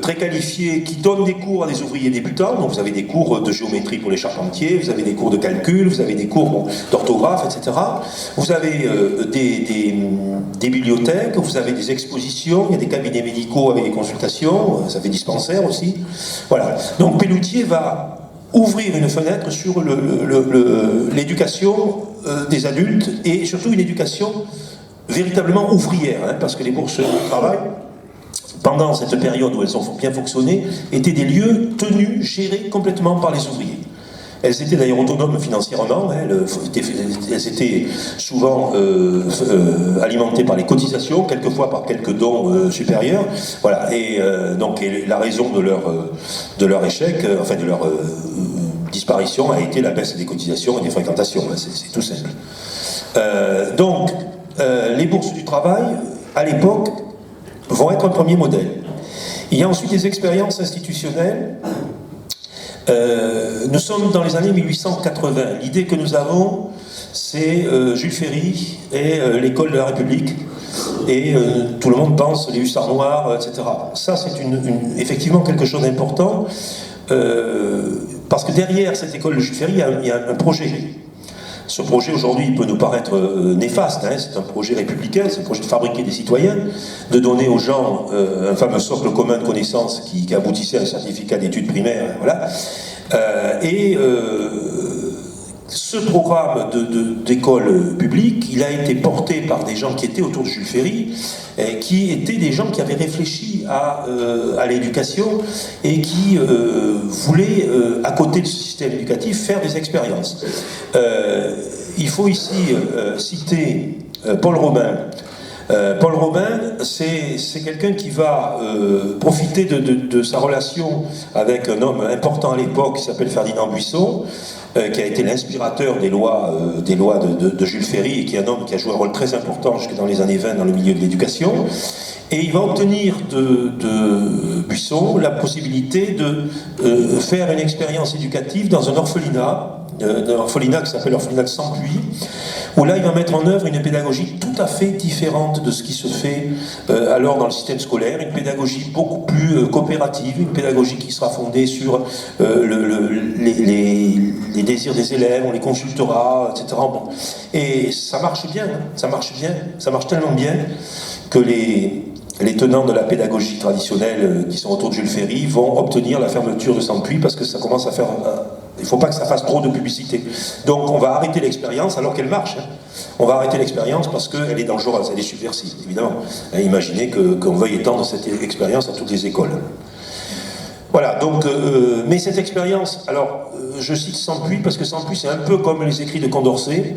très qualifiés qui donnent des cours à des ouvriers débutants. Donc vous avez des cours de géométrie pour les charpentiers, vous avez des cours de calcul, vous avez des cours d'orthographe, etc. Vous avez des bibliothèques, vous avez des expositions, il y a des cabinets médicaux avec des consultations, vous avez des dispensaires aussi. Voilà. Donc Pelloutier va ouvrir une fenêtre sur l'éducation des adultes et surtout une éducation véritablement ouvrière, hein, parce que les bourses du travail, pendant cette période où elles ont bien fonctionné, étaient des lieux tenus, gérés complètement par les ouvriers. Elles étaient d'ailleurs autonomes financièrement, hein, elles étaient souvent alimentées par les cotisations, quelquefois par quelques dons supérieurs. Voilà. Et donc la raison de leur échec, enfin de leur disparition, a été la baisse des cotisations et des fréquentations. Hein, c'est tout simple. Donc, les bourses du travail, à l'époque, vont être un premier modèle. Il y a ensuite des expériences institutionnelles. Nous sommes dans les années 1880. L'idée que nous avons, c'est Jules Ferry et l'école de la République. Et tout le monde pense les hussards noirs, etc. Ça, c'est effectivement quelque chose d'important, parce que derrière cette école de Jules Ferry, il y a un projet. Ce projet, aujourd'hui, peut nous paraître néfaste, hein, c'est un projet républicain, c'est un projet de fabriquer des citoyens, de donner aux gens un fameux socle commun de connaissances qui aboutissait à un certificat d'études primaires, voilà. Ce programme d'école publique, il a été porté par des gens qui étaient autour de Jules Ferry, qui étaient des gens qui avaient réfléchi à l'éducation et qui voulaient, à côté de ce système éducatif, faire des expériences. Il faut ici citer Paul Robin. Paul Robin, c'est quelqu'un qui va profiter de sa relation avec un homme important à l'époque qui s'appelle Ferdinand Buisson, qui a été l'inspirateur des lois de Jules Ferry et qui est un homme qui a joué un rôle très important jusque dans les années 20 dans le milieu de l'éducation. Et il va obtenir de Buisson la possibilité de faire une expérience éducative dans un orphelinat qui s'appelle l'orphelinat de Sampuy, où là il va mettre en œuvre une pédagogie tout à fait différente de ce qui se fait alors dans le système scolaire, une pédagogie beaucoup plus coopérative, une pédagogie qui sera fondée sur les désirs des élèves, on les consultera, etc. Bon. Et ça marche bien, ça marche tellement bien que les tenants de la pédagogie traditionnelle qui sont autour de Jules Ferry vont obtenir la fermeture de Sampuy parce que ça commence à faire... il ne faut pas que ça fasse trop de publicité. Donc on va arrêter l'expérience alors qu'elle marche. Hein. On va arrêter l'expérience parce qu'elle est dangereuse, elle est subversive, évidemment. Hein, imaginez qu'on veuille étendre cette expérience à toutes les écoles. Voilà, donc, mais cette expérience, alors je cite Sampuy parce que Sampuy c'est un peu comme les écrits de Condorcet.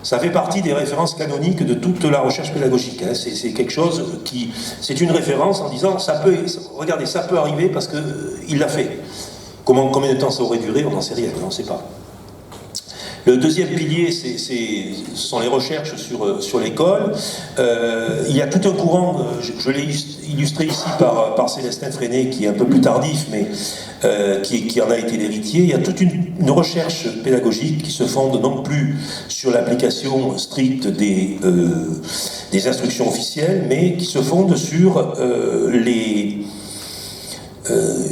Ça fait partie des références canoniques de toute la recherche pédagogique. Hein. C'est quelque chose qui... C'est une référence en disant, regardez, ça peut arriver parce qu'il l'a fait. Combien de temps ça aurait duré, on n'en sait rien, on ne sait pas. Le deuxième pilier, ce sont les recherches sur l'école. Il y a tout un courant, je l'ai illustré ici par Célestin Freinet, qui est un peu plus tardif, mais qui en a été l'héritier. Il y a toute une recherche pédagogique qui se fonde non plus sur l'application stricte des instructions officielles, mais qui se fonde sur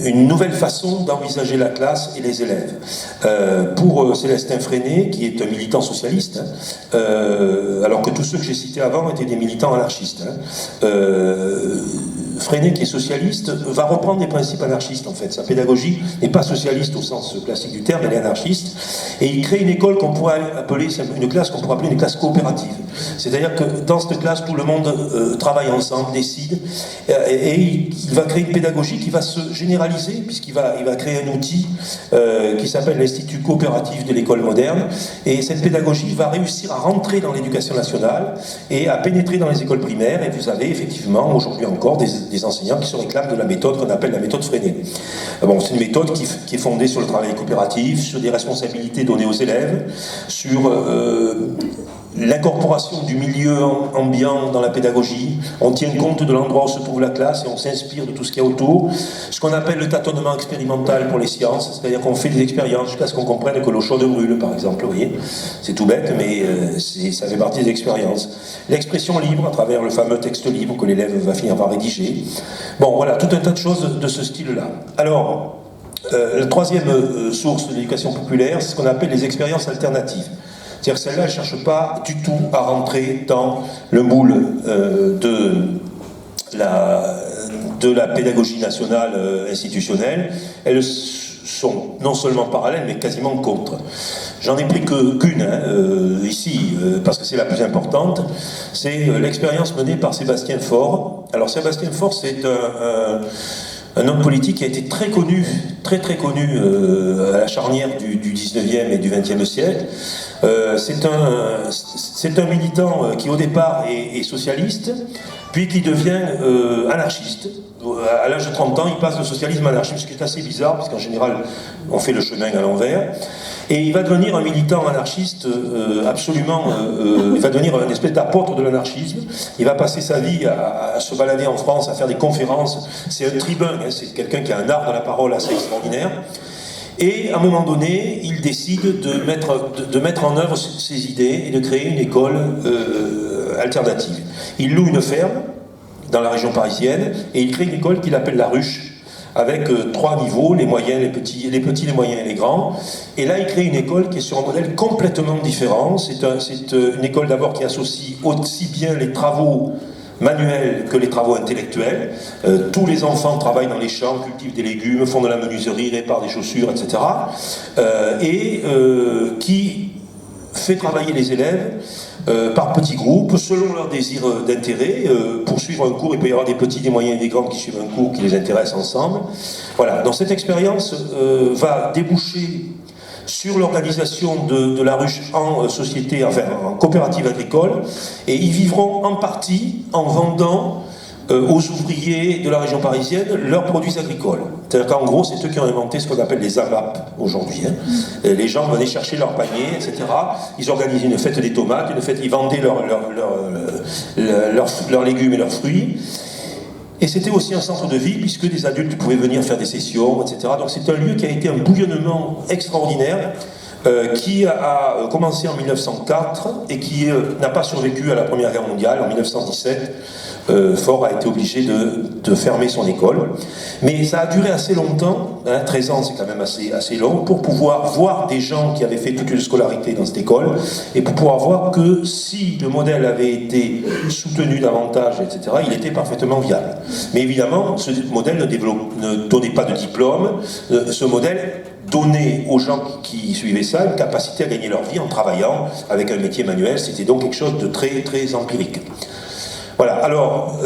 une nouvelle façon d'envisager la classe et les élèves. Pour Célestin Freinet, qui est un militant socialiste, alors que tous ceux que j'ai cités avant étaient des militants anarchistes, Freinet, qui est socialiste, va reprendre des principes anarchistes en fait. Sa pédagogie n'est pas socialiste au sens classique du terme, elle est anarchiste, et il crée une école qu'on pourrait appeler, une classe qu'on pourrait appeler une classe coopérative. C'est-à-dire que dans cette classe, tout le monde travaille ensemble, décide, et il va créer une pédagogie qui va se généraliser, puisqu'il va créer un outil qui s'appelle l'Institut coopératif de l'école moderne, et cette pédagogie va réussir à rentrer dans l'éducation nationale et à pénétrer dans les écoles primaires, et vous avez effectivement aujourd'hui encore des enseignants qui se réclament de la méthode qu'on appelle la méthode Freinet. Bon, c'est une méthode qui est fondée sur le travail coopératif, sur des responsabilités données aux élèves, sur l'incorporation du milieu ambiant dans la pédagogie. On tient compte de l'endroit où se trouve la classe et on s'inspire de tout ce qu'il y a autour. Ce qu'on appelle le tâtonnement expérimental pour les sciences, c'est-à-dire qu'on fait des expériences jusqu'à ce qu'on comprenne que l'eau chaude brûle, par exemple. Vous voyez, c'est tout bête, mais ça fait partie des expériences. L'expression libre, à travers le fameux texte libre que l'élève va finir par rédiger. Bon, voilà, tout un tas de choses de ce style-là. Alors, la troisième source de l'éducation populaire, c'est ce qu'on appelle les expériences alternatives. C'est-à-dire que celle-là, elle ne cherche pas du tout à rentrer dans le moule de la pédagogie nationale institutionnelle. Elles sont non seulement parallèles, mais quasiment contre. J'en ai pris qu'une ici, parce que c'est la plus importante. C'est l'expérience menée par Sébastien Faure. Alors Sébastien Faure, c'est un homme politique qui a été très connu à la charnière du 19e et du 20e siècle. C'est un militant qui au départ est socialiste, puis qui devient anarchiste. À l'âge de 30 ans, il passe de socialisme à anarchisme, ce qui est assez bizarre, parce qu'en général, on fait le chemin à l'envers. Et il va devenir un militant anarchiste absolument... il va devenir une espèce d'apôtre de l'anarchisme. Il va passer sa vie à se balader en France, à faire des conférences. C'est un tribun, hein, c'est quelqu'un qui a un art de la parole assez extraordinaire. Et à un moment donné, il décide de mettre en œuvre ses idées et de créer une école alternative. Il loue une ferme dans la région parisienne et il crée une école qu'il appelle la Ruche, avec 3 niveaux, les moyens, les petits, les moyens et les grands. Et là, il crée une école qui est sur un modèle complètement différent. C'est une école d'abord qui associe aussi bien les travaux manuels que les travaux intellectuels. Tous les enfants travaillent dans les champs, cultivent des légumes, font de la menuiserie, réparent des chaussures, etc. Qui fait travailler les élèves par petits groupes, selon leur désir d'intérêt. Pour suivre un cours, il peut y avoir des petits, des moyens et des grands qui suivent un cours qui les intéresse ensemble. Voilà, donc cette expérience va déboucher sur l'organisation de la ruche en société, enfin en coopérative agricole, et ils vivront en partie en vendant aux ouvriers de la région parisienne leurs produits agricoles. C'est-à-dire qu'en gros, c'est eux qui ont inventé ce qu'on appelle les AMAP aujourd'hui. Hein. Les gens venaient chercher leurs paniers, etc. Ils organisaient une fête des tomates, ils vendaient leurs légumes et leurs fruits. Et c'était aussi un centre de vie, puisque des adultes pouvaient venir faire des sessions, etc. Donc c'est un lieu qui a été un bouillonnement extraordinaire, qui a commencé en 1904 et qui n'a pas survécu à la Première Guerre mondiale. En 1917, Faure a été obligé de fermer son école. Mais ça a duré assez longtemps, hein, 13 ans c'est quand même assez long, pour pouvoir voir des gens qui avaient fait toute une scolarité dans cette école, et pour pouvoir voir que si le modèle avait été soutenu davantage, etc., il était parfaitement viable. Mais évidemment, ce modèle ne donnait pas de diplôme, ce modèle donnait aux gens qui suivaient ça une capacité à gagner leur vie en travaillant avec un métier manuel. C'était donc quelque chose de très, très empirique. Voilà, alors,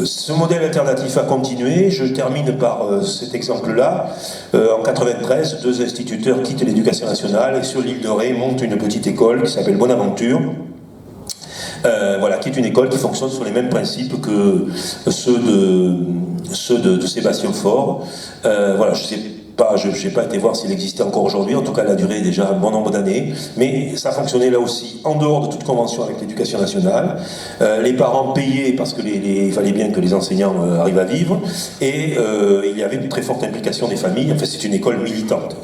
ce modèle alternatif a continué. Je termine par cet exemple-là. En 93, 2 instituteurs quittent l'éducation nationale et sur l'île de Ré montent une petite école qui s'appelle Bonaventure. Voilà, qui est une école qui fonctionne sur les mêmes principes que ceux de Sébastien Faure. Voilà, je sais je n'ai pas été voir s'il existait encore aujourd'hui, en tout cas, elle a duré déjà un bon nombre d'années, mais ça fonctionnait là aussi en dehors de toute convention avec l'éducation nationale. Les parents payaient parce il fallait bien que les enseignants arrivent à vivre, et il y avait une très forte implication des familles. En fait, c'est une école militante.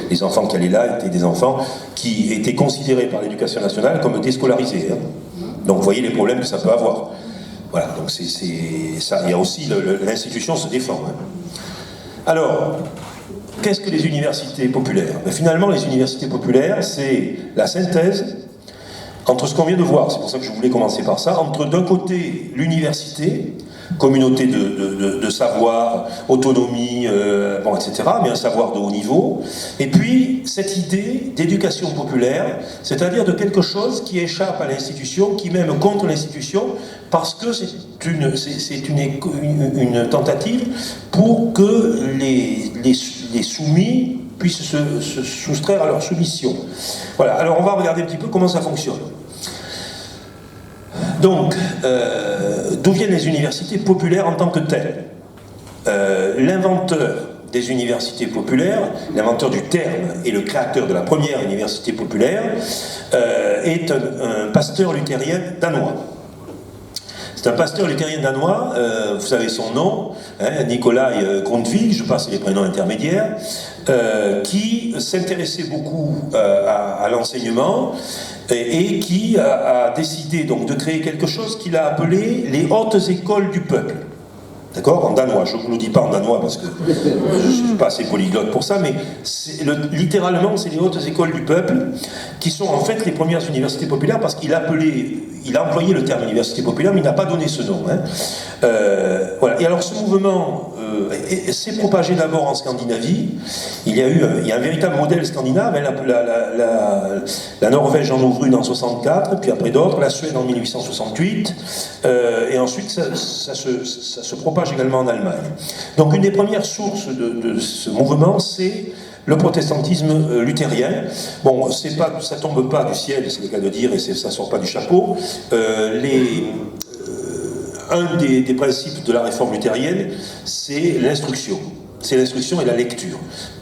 Les enfants qui allaient là étaient des enfants qui étaient considérés par l'éducation nationale comme déscolarisés. Donc vous voyez les problèmes que ça peut avoir. Voilà, donc ça, il y a aussi l'institution se défend. Alors, qu'est-ce que les universités populaires? Finalement, les universités populaires, c'est la synthèse entre ce qu'on vient de voir, c'est pour ça que je voulais commencer par ça, entre d'un côté l'université, communauté de savoir, autonomie, etc., mais un savoir de haut niveau, et puis cette idée d'éducation populaire, c'est-à-dire de quelque chose qui échappe à l'institution, qui même contre l'institution, parce que c'est une tentative pour que les soumis puissent se soustraire à leur soumission. Voilà, alors on va regarder un petit peu comment ça fonctionne. Donc, d'où viennent les universités populaires en tant que telles? L'inventeur des universités populaires, l'inventeur du terme et le créateur de la première université populaire, est un pasteur luthérien danois. C'est un pasteur luthérien danois, vous savez son nom, Nikolai Grundtvig, je passe les prénoms intermédiaires, qui s'intéressait beaucoup à l'enseignement et qui a décidé donc de créer quelque chose qu'il a appelé les hautes écoles du peuple. D'accord? En danois, je ne vous le dis pas en danois parce que je ne suis pas assez polyglotte pour ça, mais littéralement c'est les hautes écoles du peuple qui sont en fait les premières universités populaires parce qu'il a employé le terme université populaire mais il n'a pas donné ce nom. Voilà. Et alors ce mouvement s'est propagé d'abord en Scandinavie. Il y a un véritable modèle scandinave. La Norvège en ouvre une en 64, puis après d'autres, la Suède en 1868, et ensuite ça se propage également en Allemagne. Donc une des premières sources de ce mouvement, c'est le protestantisme luthérien. Bon, ça tombe pas du ciel, c'est le cas de dire, et ça sort pas du chapeau. Un des principes de la réforme luthérienne, c'est l'instruction. C'est l'instruction et la lecture.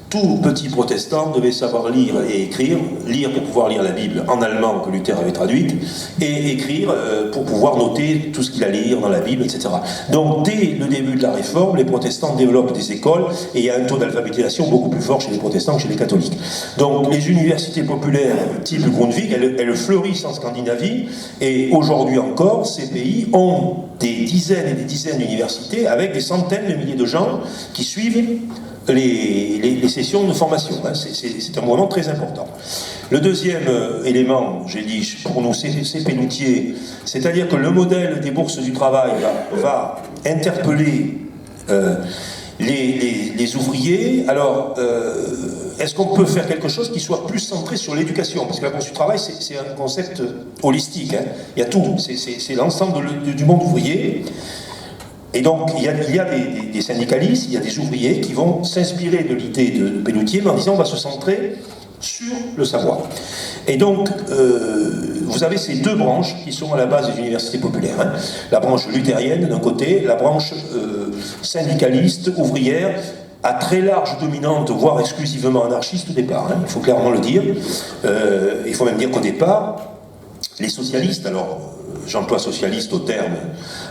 Tout petit protestant devait savoir lire et écrire, lire pour pouvoir lire la Bible en allemand que Luther avait traduite, et écrire pour pouvoir noter tout ce qu'il allait lire dans la Bible, etc. Donc dès le début de la Réforme, les protestants développent des écoles, et il y a un taux d'alphabétisation beaucoup plus fort chez les protestants que chez les catholiques. Donc les universités populaires type Grundtvig, elles fleurissent en Scandinavie, et aujourd'hui encore, ces pays ont des dizaines et des dizaines d'universités avec des centaines de milliers de gens qui suivent les sessions de formation. C'est un mouvement très important. Le deuxième élément, j'ai dit, pour nous, c'est Pelloutier, c'est-à-dire que le modèle des bourses du travail va interpeller les ouvriers. Alors, est-ce qu'on peut faire quelque chose qui soit plus centré sur l'éducation? Parce que la bourse du travail, c'est un concept holistique. Il y a tout, c'est l'ensemble du monde ouvrier. Et donc, il y a des syndicalistes, il y a des ouvriers qui vont s'inspirer de l'idée de Pelloutier, mais en disant on va se centrer sur le savoir. Et donc, vous avez ces deux branches qui sont à la base des universités populaires. La branche luthérienne d'un côté, la branche syndicaliste, ouvrière, à très large dominante, voire exclusivement anarchiste au départ. Il faut clairement le dire. Il faut même dire qu'au départ, les socialistes, alors j'emploie socialiste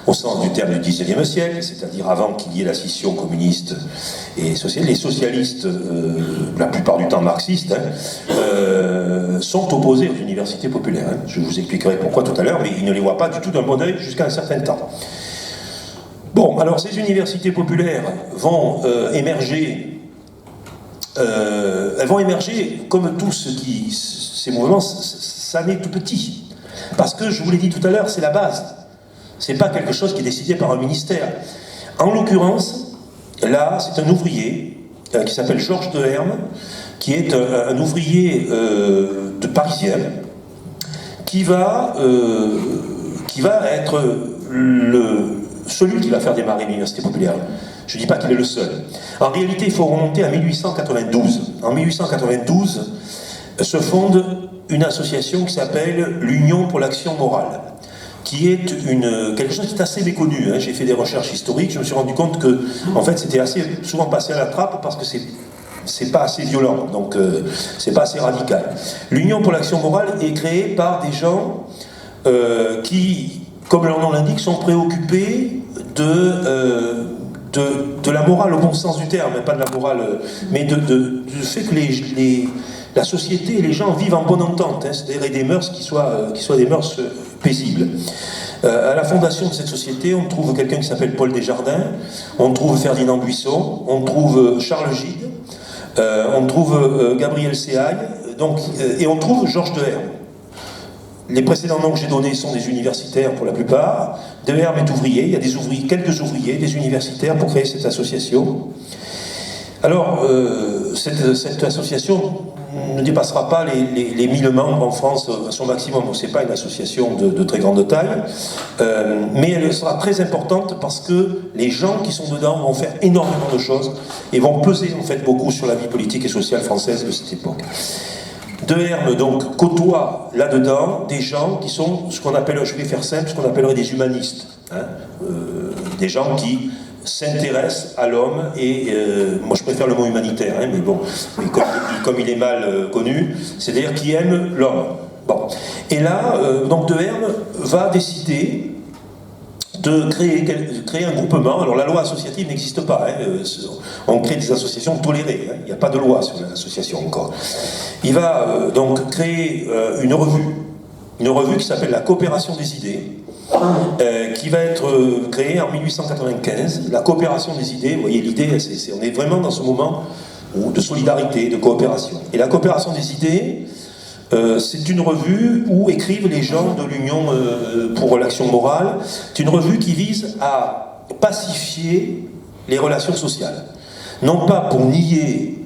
au sens du terme du XIXe siècle, c'est-à-dire avant qu'il y ait la scission communiste et socialiste. Les socialistes, la plupart du temps marxistes, sont opposés aux universités populaires. Je vous expliquerai pourquoi tout à l'heure, mais ils ne les voient pas du tout d'un bon œil jusqu'à un certain temps. Bon, alors ces universités populaires vont émerger. Elles vont émerger comme tous ces mouvements, ça naît tout petit. Parce que, je vous l'ai dit tout à l'heure, c'est la base. C'est pas quelque chose qui est décidé par un ministère. En l'occurrence, là, c'est un ouvrier qui s'appelle Georges de Herme, qui est un ouvrier de parisien, qui va être celui qui va faire démarrer l'université populaire. Je ne dis pas qu'il est le seul. En réalité, il faut remonter à 1892. En 1892, se fonde une association qui s'appelle l'Union pour l'action morale, qui est quelque chose qui est assez méconnu. J'ai fait des recherches historiques, je me suis rendu compte que en fait, c'était assez souvent passé à la trappe parce que c'est pas assez violent, donc c'est pas assez radical. L'Union pour l'action morale est créée par des gens qui, comme leur nom l'indique, sont préoccupés de la morale au bon sens du terme, pas de la morale, mais du fait que la société et les gens vivent en bonne entente, hein, c'est-à-dire des mœurs qui soient des mœurs paisibles. À la fondation de cette société, on trouve quelqu'un qui s'appelle Paul Desjardins, on trouve Ferdinand Buisson, on trouve Charles Gide, on trouve Gabriel Séaille, et on trouve Georges Deherme. Les précédents noms que j'ai donnés sont des universitaires pour la plupart. Deherme est ouvrier, il y a quelques ouvriers, des universitaires pour créer cette association. Alors, cette association ne dépassera pas les 1000 membres en France à son maximum, donc ce n'est pas une association de très grande taille, mais elle sera très importante parce que les gens qui sont dedans vont faire énormément de choses et vont peser en fait beaucoup sur la vie politique et sociale française de cette époque. Deherme donc côtoie là-dedans des gens qui sont ce qu'on appelle, je vais faire simple, ce qu'on appellerait des humanistes, hein, des gens qui s'intéressent à l'homme et moi je préfère le mot humanitaire, hein, mais bon, comme il est mal connu, c'est-à-dire qui aiment l'homme. Bon. Et là, donc Deherme va décider de créer un groupement. Alors la loi associative n'existe pas, hein. On crée des associations tolérées, hein. Il n'y a pas de loi sur l'association encore. Il va donc créer une revue qui s'appelle la Coopération des idées, qui va être créée en 1895. La Coopération des idées, vous voyez l'idée, on est vraiment dans ce moment de solidarité, de coopération. Et la Coopération des idées, c'est une revue où écrivent les gens de l'Union pour l'action morale. C'est une revue qui vise à pacifier les relations sociales. Non pas pour nier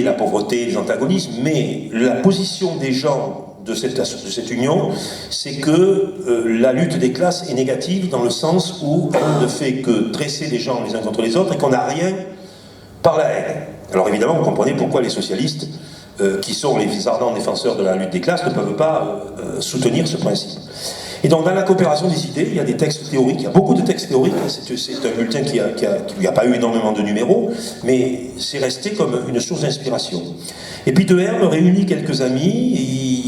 la pauvreté, les antagonismes, mais la position des gens de cette union, c'est que la lutte des classes est négative dans le sens où elle ne fait que dresser les gens les uns contre les autres et qu'on n'a rien par la haine. Alors évidemment, vous comprenez pourquoi les socialistes, qui sont les ardents défenseurs de la lutte des classes, ne peuvent pas soutenir ce principe. Et donc dans la coopération des idées, il y a des textes théoriques, il y a beaucoup de textes théoriques, c'est un bulletin qui n'a pas eu énormément de numéros, mais c'est resté comme une source d'inspiration. Et puis Deherme réunit quelques amis,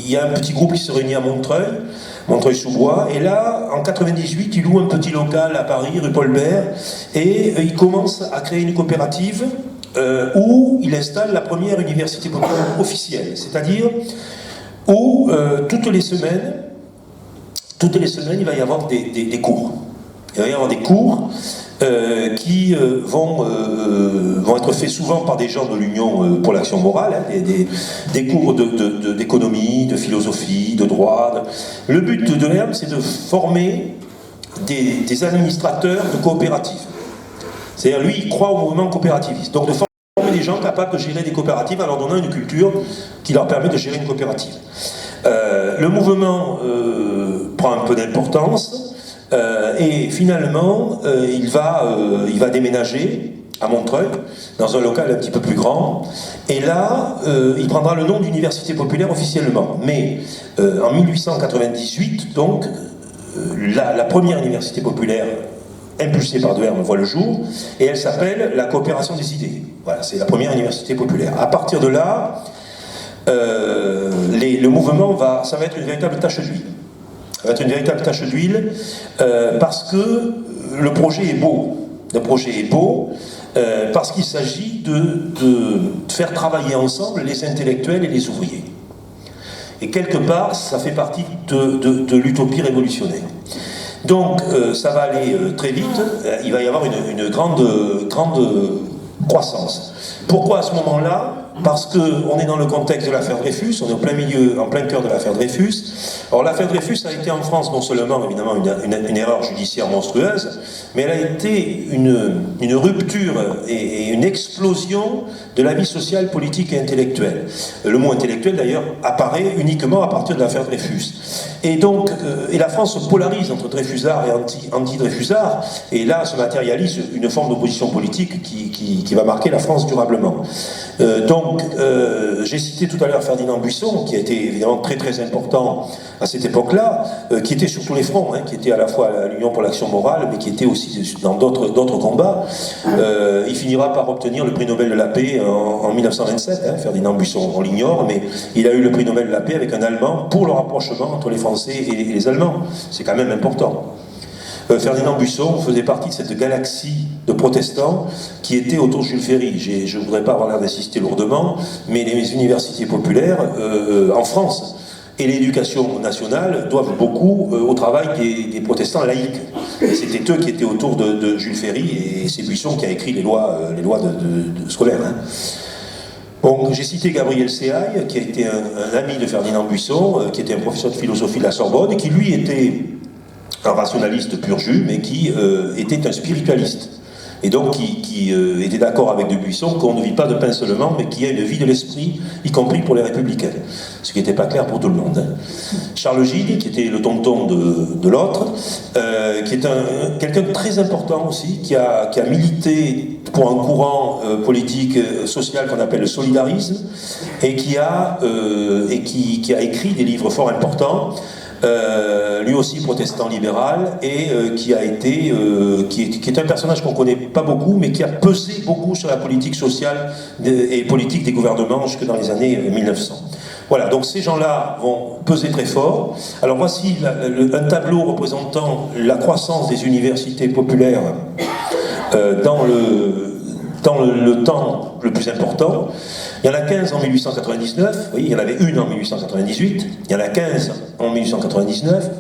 il y a un petit groupe qui se réunit à Montreuil-sous-Bois, et là, en 98, il loue un petit local à Paris, rue Paul Bert, et il commence à créer une coopérative où il installe la première université populaire officielle, c'est-à-dire où toutes les semaines, il va y avoir des cours. Il va y avoir des cours qui vont être faits souvent par des gens de l'Union pour l'action morale, hein, des cours d'économie, de philosophie, de droit. Le but de Deherme, c'est de former des administrateurs de coopératives. C'est-à-dire, lui, il croit au mouvement coopérativiste. Donc, de former des gens capables de gérer des coopératives en leur donnant une culture qui leur permet de gérer une coopérative. Le mouvement prend un peu d'importance et finalement il va déménager à Montreuil dans un local un petit peu plus grand et là il prendra le nom d'université populaire officiellement, mais en 1898 donc la première université populaire impulsée par Deherme voit le jour et elle s'appelle la Coopération des idées. Voilà, c'est la première université populaire. À partir de là, le mouvement ça va être une véritable tache d'huile. Ça va être une véritable tache d'huile parce que le projet est beau. Le projet est beau parce qu'il s'agit de faire travailler ensemble les intellectuels et les ouvriers. Et quelque part, ça fait partie de l'utopie révolutionnaire. Donc, ça va aller très vite. Il va y avoir une grande croissance. Pourquoi à ce moment-là ? Parce qu'on est dans le contexte de l'affaire Dreyfus, on est en plein cœur de l'affaire Dreyfus. Alors l'affaire Dreyfus a été en France non seulement évidemment une erreur judiciaire monstrueuse, mais elle a été une rupture et une explosion de la vie sociale, politique et intellectuelle. Le mot intellectuel d'ailleurs apparaît uniquement à partir de l'affaire Dreyfus. Et donc, la France se polarise entre Dreyfusards et anti-Dreyfusards, et là se matérialise une forme d'opposition politique qui va marquer la France durablement. Donc Donc, j'ai cité tout à l'heure Ferdinand Buisson, qui a été évidemment très très important à cette époque-là, qui était sur tous les fronts, qui était à la fois à l'Union pour l'action morale, mais qui était aussi dans d'autres combats. Il finira par obtenir le prix Nobel de la paix en 1927, Ferdinand Buisson, on l'ignore, mais il a eu le prix Nobel de la paix avec un Allemand pour le rapprochement entre les Français et les Allemands. C'est quand même important. Ferdinand Buisson faisait partie de cette galaxie de protestants qui était autour de Jules Ferry. Je ne voudrais pas avoir l'air d'insister lourdement, mais les universités populaires en France et l'éducation nationale doivent beaucoup au travail des protestants laïcs. C'était eux qui étaient autour de Jules Ferry, et c'est Buisson qui a écrit les lois scolaires. Bon, j'ai cité Gabriel Séaille, qui a été un ami de Ferdinand Buisson, qui était un professeur de philosophie de la Sorbonne, et qui lui était un rationaliste pur jus, mais qui était un spiritualiste. Et donc qui était d'accord avec de Buisson qu'on ne vit pas de pain seulement, mais qu'il y a une vie de l'esprit, y compris pour les républicains. Ce qui n'était pas clair pour tout le monde. Charles Gide, qui était le tonton de l'autre, qui est quelqu'un de très important aussi, qui a milité pour un courant politique, social qu'on appelle le solidarisme, et qui a écrit des livres fort importants. Lui aussi protestant libéral, et qui est un personnage qu'on connaît pas beaucoup, mais qui a pesé beaucoup sur la politique sociale et politique des gouvernements jusque dans les années 1900. Voilà, donc ces gens-là vont peser très fort. Alors voici un tableau représentant la croissance des universités populaires dans le temps le plus important. Il y en a 15 en 1899, oui, il y en avait une en 1898, il y en a 15 en 1899,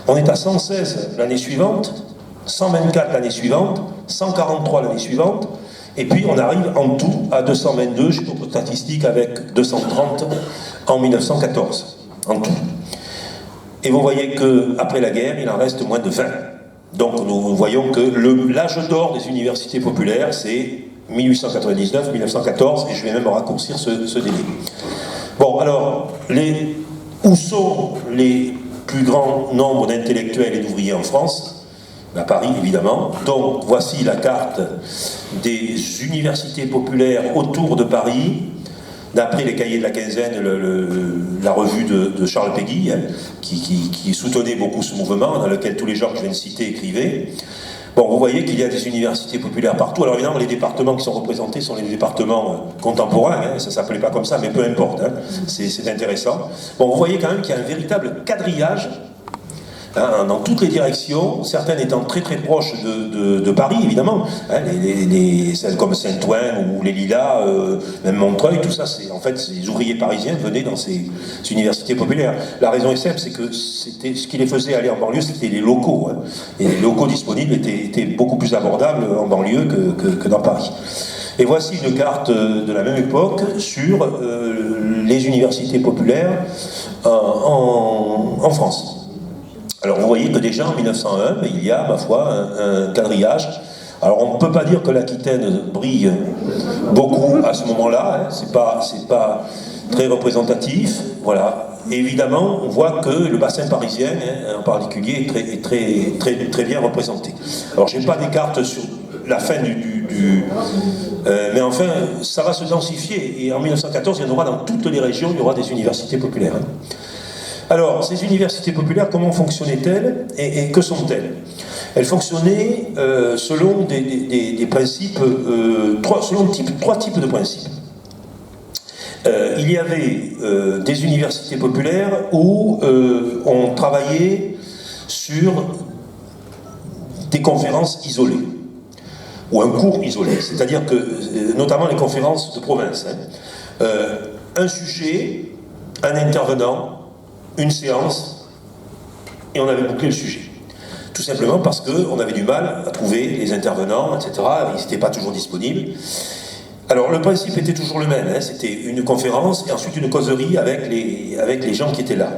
on est à 116 l'année suivante, 124 l'année suivante, 143 l'année suivante, et puis on arrive en tout à 222, j'ai d'autres statistiques avec 230 en 1914, en tout. Et vous voyez qu'après la guerre, il en reste moins de 20. Donc nous voyons que l'âge d'or des universités populaires, c'est 1899, 1914, et je vais même raccourcir ce délai. Bon, alors, où sont les plus grands nombres d'intellectuels et d'ouvriers en France? À Paris, évidemment. Donc, voici la carte des universités populaires autour de Paris, d'après les cahiers de la quinzaine, la revue de Charles Péguy, qui soutenait beaucoup ce mouvement, dans lequel tous les gens que je viens de citer écrivaient. Bon, vous voyez qu'il y a des universités populaires partout. Alors évidemment, les départements qui sont représentés sont les départements contemporains, ça ne s'appelait pas comme ça, mais peu importe, c'est intéressant. Bon, vous voyez quand même qu'il y a un véritable quadrillage dans toutes les directions, certaines étant très très proches de Paris, évidemment, celles comme Saint-Ouen ou les Lilas, même Montreuil, tout ça, en fait, les ouvriers parisiens venaient dans ces universités populaires. La raison est simple, c'est que ce qui les faisait aller en banlieue, c'était les locaux, et les locaux disponibles étaient beaucoup plus abordables en banlieue que dans Paris. Et voici une carte de la même époque sur les universités populaires en France. Alors vous voyez que déjà en 1901, il y a, ma foi, un quadrillage. Alors on ne peut pas dire que l'Aquitaine brille beaucoup à ce moment-là, c'est pas très représentatif, voilà. Et évidemment, on voit que le bassin parisien, en particulier, est très bien représenté. Alors j'ai pas des cartes sur la fin mais enfin, ça va se densifier, et en 1914, il y en aura dans toutes les régions, il y aura des universités populaires. Alors, ces universités populaires, comment fonctionnaient-elles et que sont-elles? Elles fonctionnaient selon des principes, trois types de principes. Il y avait des universités populaires où on travaillait sur des conférences isolées, ou un cours isolé, c'est-à-dire que, notamment les conférences de province, un sujet, un intervenant, une séance, et on avait bouclé le sujet. Tout simplement parce qu'on avait du mal à trouver les intervenants, etc. Ils n'étaient pas toujours disponibles. Alors le principe était toujours le même, c'était une conférence et ensuite une causerie avec les gens qui étaient là.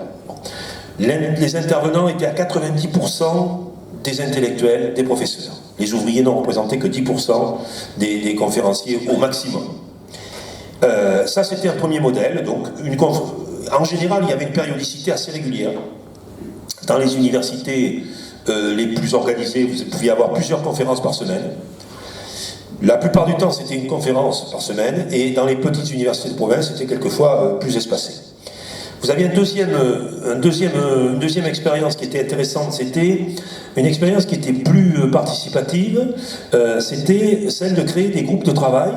Les intervenants étaient à 90% des intellectuels, des professeurs. Les ouvriers n'ont représenté que 10% des conférenciers au maximum. Ça c'était un premier modèle, donc en général, il y avait une périodicité assez régulière. Dans les universités les plus organisées, vous pouviez avoir plusieurs conférences par semaine. La plupart du temps, c'était une conférence par semaine, et dans les petites universités de province, c'était quelquefois plus espacé. Vous aviez une deuxième expérience qui était intéressante, c'était une expérience qui était plus participative, c'était celle de créer des groupes de travail.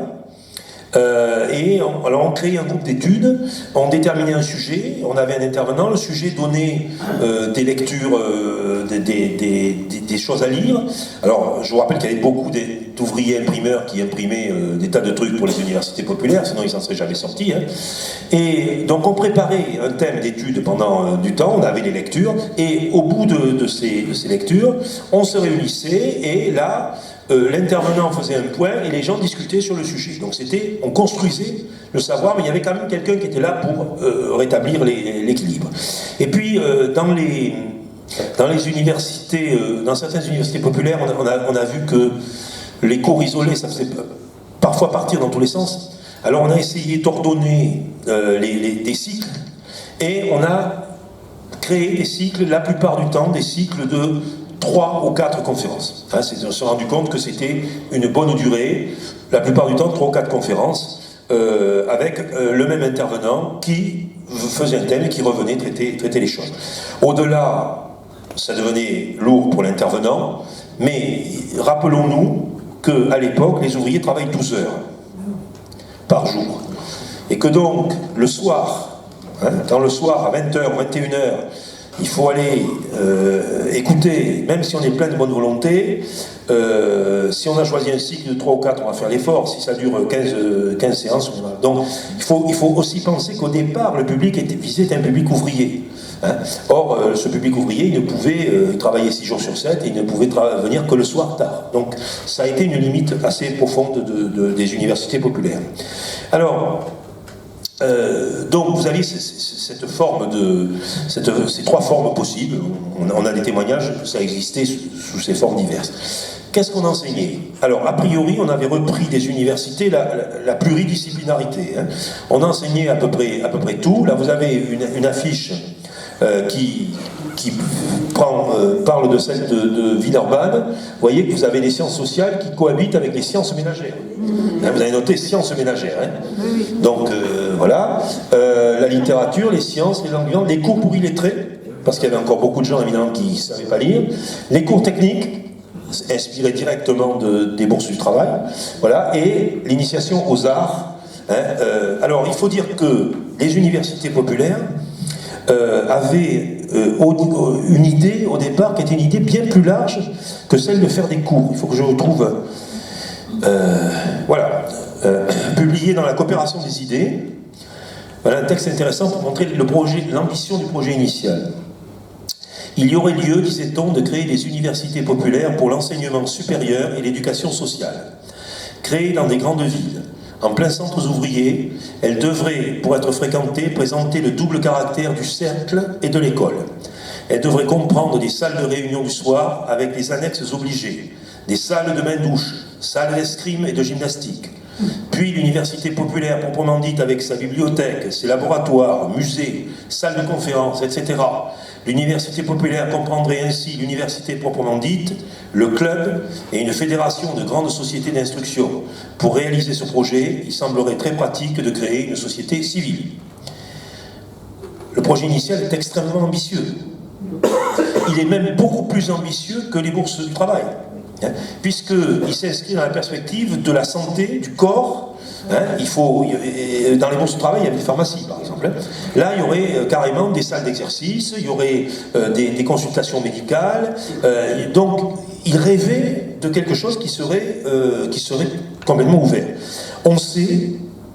Alors on créait un groupe d'études, on déterminait un sujet, on avait un intervenant, le sujet donnait des lectures, des choses à lire. Alors je vous rappelle qu'il y avait beaucoup d'ouvriers imprimeurs qui imprimaient des tas de trucs pour les universités populaires, sinon ils n'en seraient jamais sortis. Hein. Et donc on préparait un thème d'études pendant du temps, on avait les lectures, et au bout de ces lectures, on se réunissait, et là, l'intervenant faisait un point et les gens discutaient sur le sujet. Donc on construisait le savoir, mais il y avait quand même quelqu'un qui était là pour rétablir l'équilibre. Et puis dans les universités, dans certaines universités populaires, on a vu que les cours isolés, ça faisait parfois partir dans tous les sens. Alors on a essayé d'ordonner des cycles, et on a créé des cycles, la plupart du temps, des cycles de 3 ou 4 conférences. Hein, on s'est rendu compte que c'était une bonne durée, la plupart du temps 3 ou 4 conférences, avec le même intervenant qui faisait un thème et qui revenait traiter les choses. Au-delà, ça devenait lourd pour l'intervenant, mais rappelons-nous qu'à l'époque, les ouvriers travaillent 12 heures par jour. Et que donc, le soir, quand le soir, à 20h ou 21h, il faut aller écouter, même si on est plein de bonne volonté, si on a choisi un cycle de 3 ou 4, on va faire l'effort, si ça dure 15 séances. Donc il faut aussi penser qu'au départ, le public visait un public ouvrier. Hein. Or, ce public ouvrier, il ne pouvait travailler 6 jours sur 7, et il ne pouvait venir que le soir tard. Donc ça a été une limite assez profonde des universités populaires. Alors, donc vous avez ces 3 formes possibles. On a des témoignages, ça existait sous ces formes diverses. Qu'est-ce qu'on enseignait? Alors a priori on avait repris des universités la pluridisciplinarité. Hein. On enseignait à peu près tout. Là vous avez une affiche qui parle de celle de Villeurbanne. Vous voyez que vous avez les sciences sociales qui cohabitent avec les sciences ménagères. Hein, vous avez noté sciences ménagères. Hein. Donc voilà, la littérature, les sciences, les langues vivantes, les cours pour illettrés, parce qu'il y avait encore beaucoup de gens évidemment qui ne savaient pas lire, les cours techniques, inspirés directement des bourses du travail, voilà, et l'initiation aux arts. Hein. Alors il faut dire que les universités populaires avaient une idée au départ qui était une idée bien plus large que celle de faire des cours. Il faut que je retrouve publié dans la coopération des idées. Voilà un texte intéressant pour montrer l'ambition du projet initial. Il y aurait lieu, disait-on, de créer des universités populaires pour l'enseignement supérieur et l'éducation sociale. Créées dans des grandes villes, en plein centres ouvriers, elles devraient, pour être fréquentées, présenter le double caractère du cercle et de l'école. Elles devraient comprendre des salles de réunion du soir avec des annexes obligées, des salles de bain-douche, salles d'escrime et de gymnastique. Puis l'université populaire proprement dite avec sa bibliothèque, ses laboratoires, musées, salles de conférences, etc. L'université populaire comprendrait ainsi l'université proprement dite, le club et une fédération de grandes sociétés d'instruction. Pour réaliser ce projet, il semblerait très pratique de créer une société civile. Le projet initial est extrêmement ambitieux. Il est même beaucoup plus ambitieux que les bourses du travail, hein, puisqu'il s'inscrit dans la perspective de la santé, du corps. Hein, dans les bourses de travail, il y avait des pharmacies, par exemple. Hein. Là, il y aurait carrément des salles d'exercice, il y aurait des consultations médicales. Donc, il rêvait de quelque chose qui serait complètement ouvert. On sait...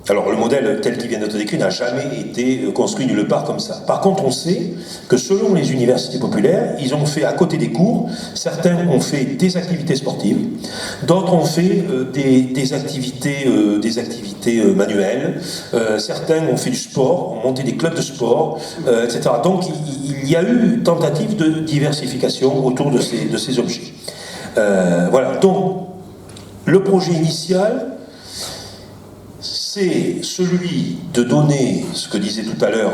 Alors le modèle tel qu'il vient d'être décrit n'a jamais été construit nulle part comme ça. Par contre, on sait que selon les universités populaires, ils ont fait à côté des cours, certains ont fait des activités sportives, d'autres ont fait des activités manuelles, certains ont fait du sport, ont monté des clubs de sport, etc. Donc il y a eu tentative de diversification autour de ces objets. Voilà, donc le projet initial, c'est celui de donner, ce que disait tout à l'heure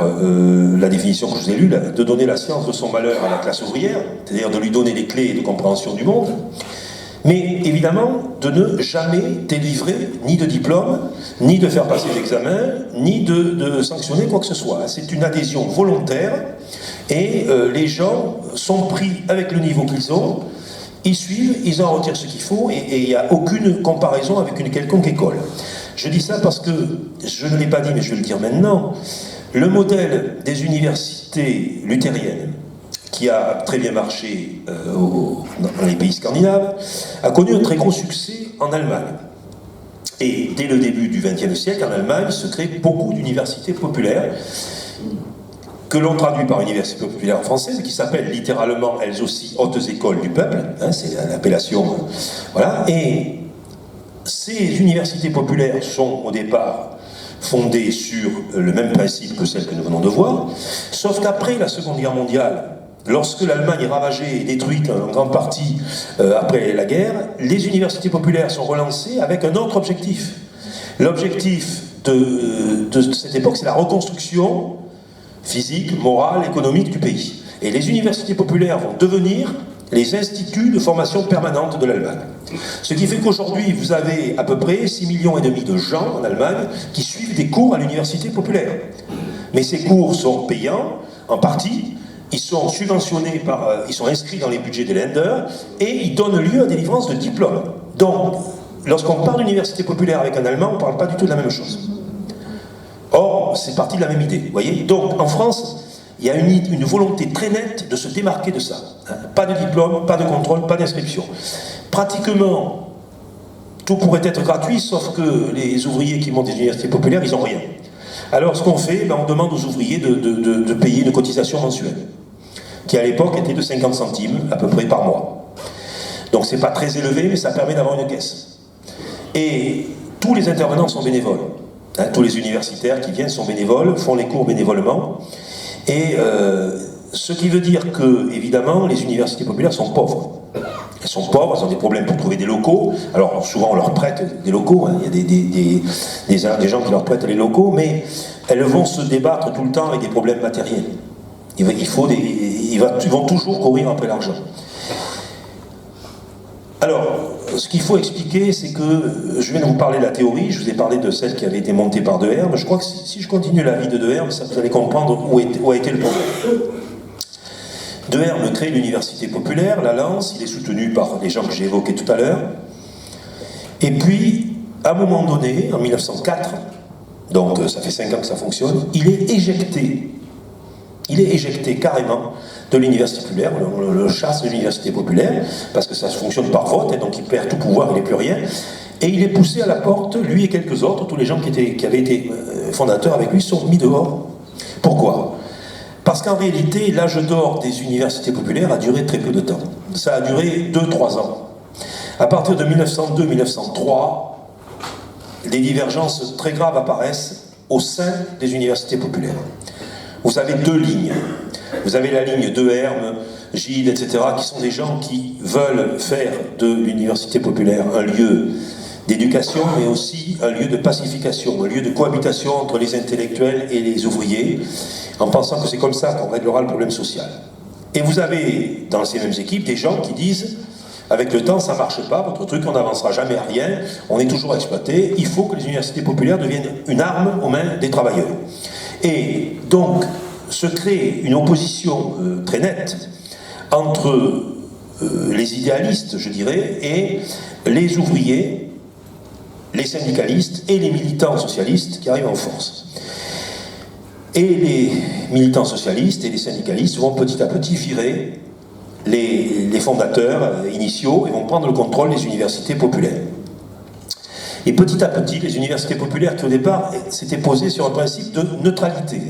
la définition que je vous ai lue, de donner la science de son malheur à la classe ouvrière, c'est-à-dire de lui donner les clés de compréhension du monde, Mais évidemment, de ne jamais délivrer ni de diplôme, ni de faire passer l'examen, ni de sanctionner quoi que ce soit. C'est une adhésion volontaire et les gens sont pris avec le niveau qu'ils ont, ils suivent, ils en retirent ce qu'il faut et il n'y a aucune comparaison avec une quelconque école. Je dis ça parce que, je ne l'ai pas dit mais je vais le dire maintenant, le modèle des universités luthériennes, qui a très bien marché dans les pays scandinaves, a connu un très gros succès en Allemagne. Et dès le début du XXe siècle, en Allemagne, se créent beaucoup d'universités populaires, que l'on traduit par université populaire française, qui s'appellent littéralement, elles aussi, hautes écoles du peuple, hein, c'est l'appellation, voilà. Et ces universités populaires sont au départ fondées sur le même principe que celles que nous venons de voir, sauf qu'après la Seconde Guerre mondiale, lorsque l'Allemagne est ravagée et détruite en grande partie après la guerre, les universités populaires sont relancées avec un autre objectif. L'objectif de cette époque, c'est la reconstruction physique, morale, économique du pays. Et les universités populaires vont devenir les instituts de formation permanente de l'Allemagne. Ce qui fait qu'aujourd'hui, vous avez à peu près 6,5 millions de gens en Allemagne qui suivent des cours à l'université populaire. Mais ces cours sont payants, en partie. Ils sont subventionnés ils sont inscrits dans les budgets des Länder et ils donnent lieu à des délivrance de diplômes. Donc, lorsqu'on parle d'université populaire avec un Allemand, on ne parle pas du tout de la même chose. Or, c'est parti de la même idée, vous voyez. Donc, en France, il y a une volonté très nette de se démarquer de ça. Pas de diplôme, pas de contrôle, pas d'inscription. Pratiquement, tout pourrait être gratuit, sauf que les ouvriers qui montent des universités populaires, ils n'ont rien. Alors, ce qu'on fait, on demande aux ouvriers de payer une cotisation mensuelle, qui à l'époque était de 50 centimes, à peu près par mois. Donc, c'est pas très élevé, mais ça permet d'avoir une caisse. Et tous les intervenants sont bénévoles. Tous les universitaires qui viennent sont bénévoles, font les cours bénévolement. Et ce qui veut dire que, évidemment, les universités populaires sont pauvres. Elles sont pauvres, elles ont des problèmes pour trouver des locaux. Alors, souvent, on leur prête des locaux. Il y a des gens qui leur prêtent les locaux, mais elles vont se débattre tout le temps avec des problèmes matériels. Ils vont toujours courir après l'argent. Alors, ce qu'il faut expliquer, c'est que je viens de vous parler de la théorie, je vous ai parlé de celle qui avait été montée par De Herme. Je crois que si je continue la vie de Herme, vous allez comprendre où a été le problème. De Herme crée l'université populaire, la lance, il est soutenu par les gens que j'ai évoqués tout à l'heure. Et puis, à un moment donné, en 1904, donc ça fait 5 ans que ça fonctionne, il est éjecté. Il est éjecté carrément de l'université populaire, on le chasse de l'université populaire, parce que ça fonctionne par vote, et donc il perd tout pouvoir, il n'est plus rien. Et il est poussé à la porte, lui et quelques autres, tous les gens qui avaient été fondateurs avec lui, sont mis dehors. Pourquoi ? Parce qu'en réalité, l'âge d'or des universités populaires a duré très peu de temps. Ça a duré 2-3 ans. À partir de 1902-1903, des divergences très graves apparaissent au sein des universités populaires. Vous avez 2 lignes. Vous avez la ligne De Herme, Gide, etc., qui sont des gens qui veulent faire de l'université populaire un lieu d'éducation, mais aussi un lieu de pacification, un lieu de cohabitation entre les intellectuels et les ouvriers, en pensant que c'est comme ça qu'on réglera le problème social. Et vous avez, dans ces mêmes équipes, des gens qui disent, avec le temps, ça ne marche pas, votre truc, on n'avancera jamais à rien, on est toujours exploité, il faut que les universités populaires deviennent une arme aux mains des travailleurs. Et donc, se crée une opposition très nette entre les idéalistes, je dirais, et les ouvriers, les syndicalistes et les militants socialistes qui arrivent en force. Et les militants socialistes et les syndicalistes vont petit à petit virer les fondateurs initiaux et vont prendre le contrôle des universités populaires. Et petit à petit, les universités populaires qui au départ s'étaient posées sur un principe de neutralité,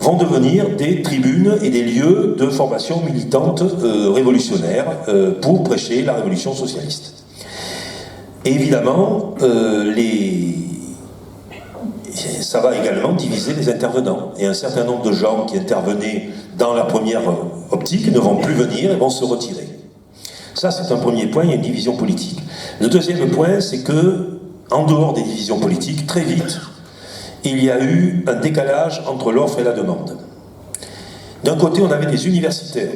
vont devenir des tribunes et des lieux de formation militante révolutionnaire pour prêcher la révolution socialiste. Et évidemment, ça va également diviser les intervenants. Et un certain nombre de gens qui intervenaient dans la première optique ne vont plus venir et vont se retirer. Ça, c'est un premier point, il y a une division politique. Le deuxième point, c'est que, en dehors des divisions politiques, très vite, il y a eu un décalage entre l'offre et la demande. D'un côté, on avait des universitaires,